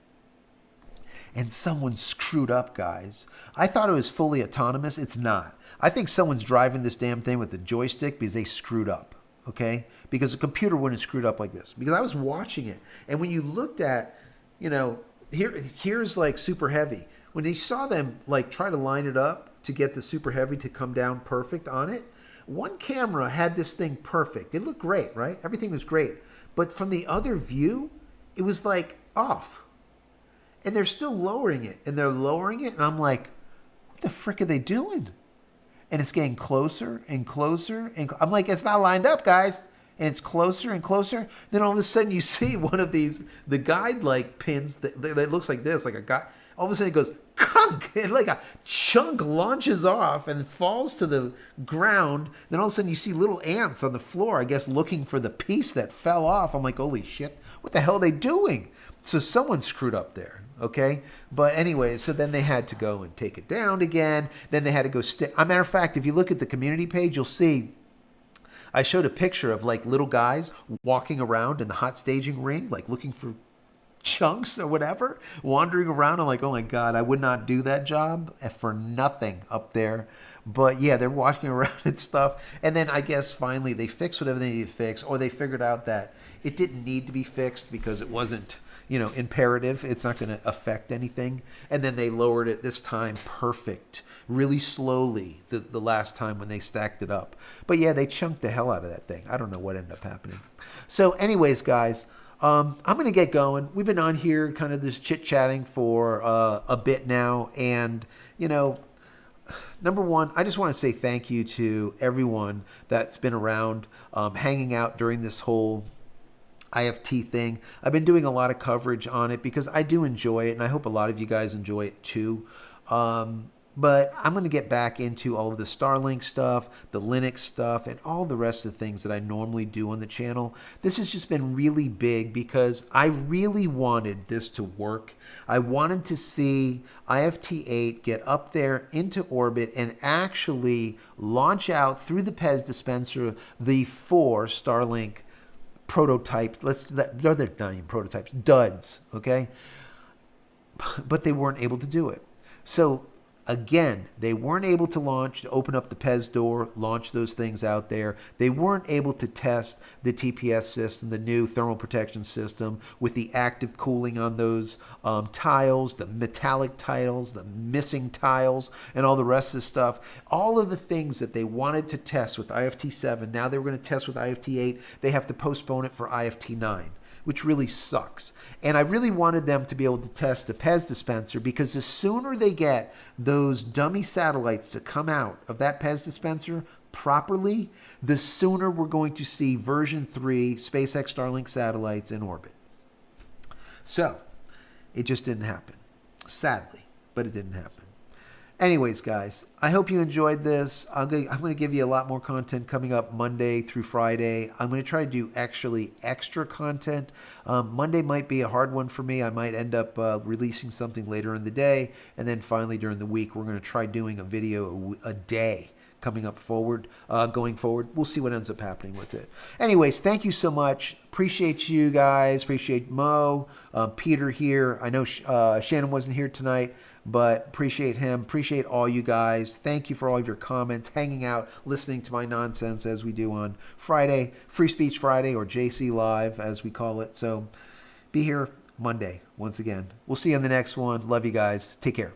And someone screwed up, guys. I thought it was fully autonomous. It's not. I think someone's driving this damn thing with the joystick because they screwed up, okay? Because a computer wouldn't have screwed up like this. Because I was watching it, and when you looked at, you know, here's like Super Heavy. When they saw them like try to line it up to get the Super Heavy to come down perfect on it, one camera had this thing perfect. It looked great, right? Everything was great. But from the other view, it was like off. And they're still lowering it, and they're lowering it, and I'm like, what the frick are they doing? And it's getting closer and closer, and I'm like, it's not lined up, guys. And it's closer and closer. Then all of a sudden you see one of these, the guide like pins that looks like this, like a guy. All of a sudden it goes kunk, and like a chunk launches off and falls to the ground. Then all of a sudden you see little ants on the floor, I guess looking for the piece that fell off. I'm like, holy shit, what the hell are they doing? So someone screwed up there. Okay, but anyway, so then they had to go and take it down again. Then they had to go stick. As a matter of fact, if you look at the community page, you'll see I showed a picture of like little guys walking around in the hot staging ring, like looking for chunks or whatever, wandering around. I'm like, oh my God, I would not do that job for nothing up there. But yeah, they're walking around and stuff. And then I guess finally they fixed whatever they needed to fix, or they figured out that it didn't need to be fixed because it wasn't, you know, imperative. It's not going to affect anything. And then they lowered it this time perfect, really slowly the last time when they stacked it up. But yeah, they chunked the hell out of that thing. I don't know what ended up happening. So anyways, guys, I'm going to get going. We've been on here kind of this chit-chatting for a bit now. And, you know, number one, I just want to say thank you to everyone that's been around, hanging out during this whole IFT thing. I've been doing a lot of coverage on it because I do enjoy it, and I hope a lot of you guys enjoy it too. But I'm going to get back into all of the Starlink stuff, the Linux stuff, and all the rest of the things that I normally do on the channel. This has just been really big because I really wanted this to work. I wanted to see IFT-8 get up there into orbit and actually launch out through the PEZ dispenser the 4 Starlink prototypes. They're not even prototypes, duds, okay? But they weren't able to do it. So again, they weren't able to launch, to open up the PEZ door, launch those things out there. They weren't able to test the TPS system, the new thermal protection system, with the active cooling on those tiles, the metallic tiles, the missing tiles, and all the rest of the stuff. All of the things that they wanted to test with IFT-7, now they were going to test with IFT-8. They have to postpone it for IFT-9. which really sucks. And I really wanted them to be able to test the PEZ dispenser, because the sooner they get those dummy satellites to come out of that PEZ dispenser properly, the sooner we're going to see version 3 SpaceX Starlink satellites in orbit. So, it just didn't happen. Sadly, but it didn't happen. Anyways, guys, I hope you enjoyed this. I'm going to give you a lot more content coming up Monday through Friday. I'm going to try to do actually extra content. Monday might be a hard one for me. I might end up releasing something later in the day. And then finally during the week, we're going to try doing a video a day coming up forward, going forward. We'll see what ends up happening with it. Anyways, thank you so much. Appreciate you guys. Appreciate Mo, Peter here. I know Shannon wasn't here tonight, but appreciate him. Appreciate all you guys. Thank you for all of your comments, hanging out, listening to my nonsense as we do on Friday, Free Speech Friday, or JC Live as we call it. So be here Monday once again. We'll see you on the next one. Love you guys. Take care.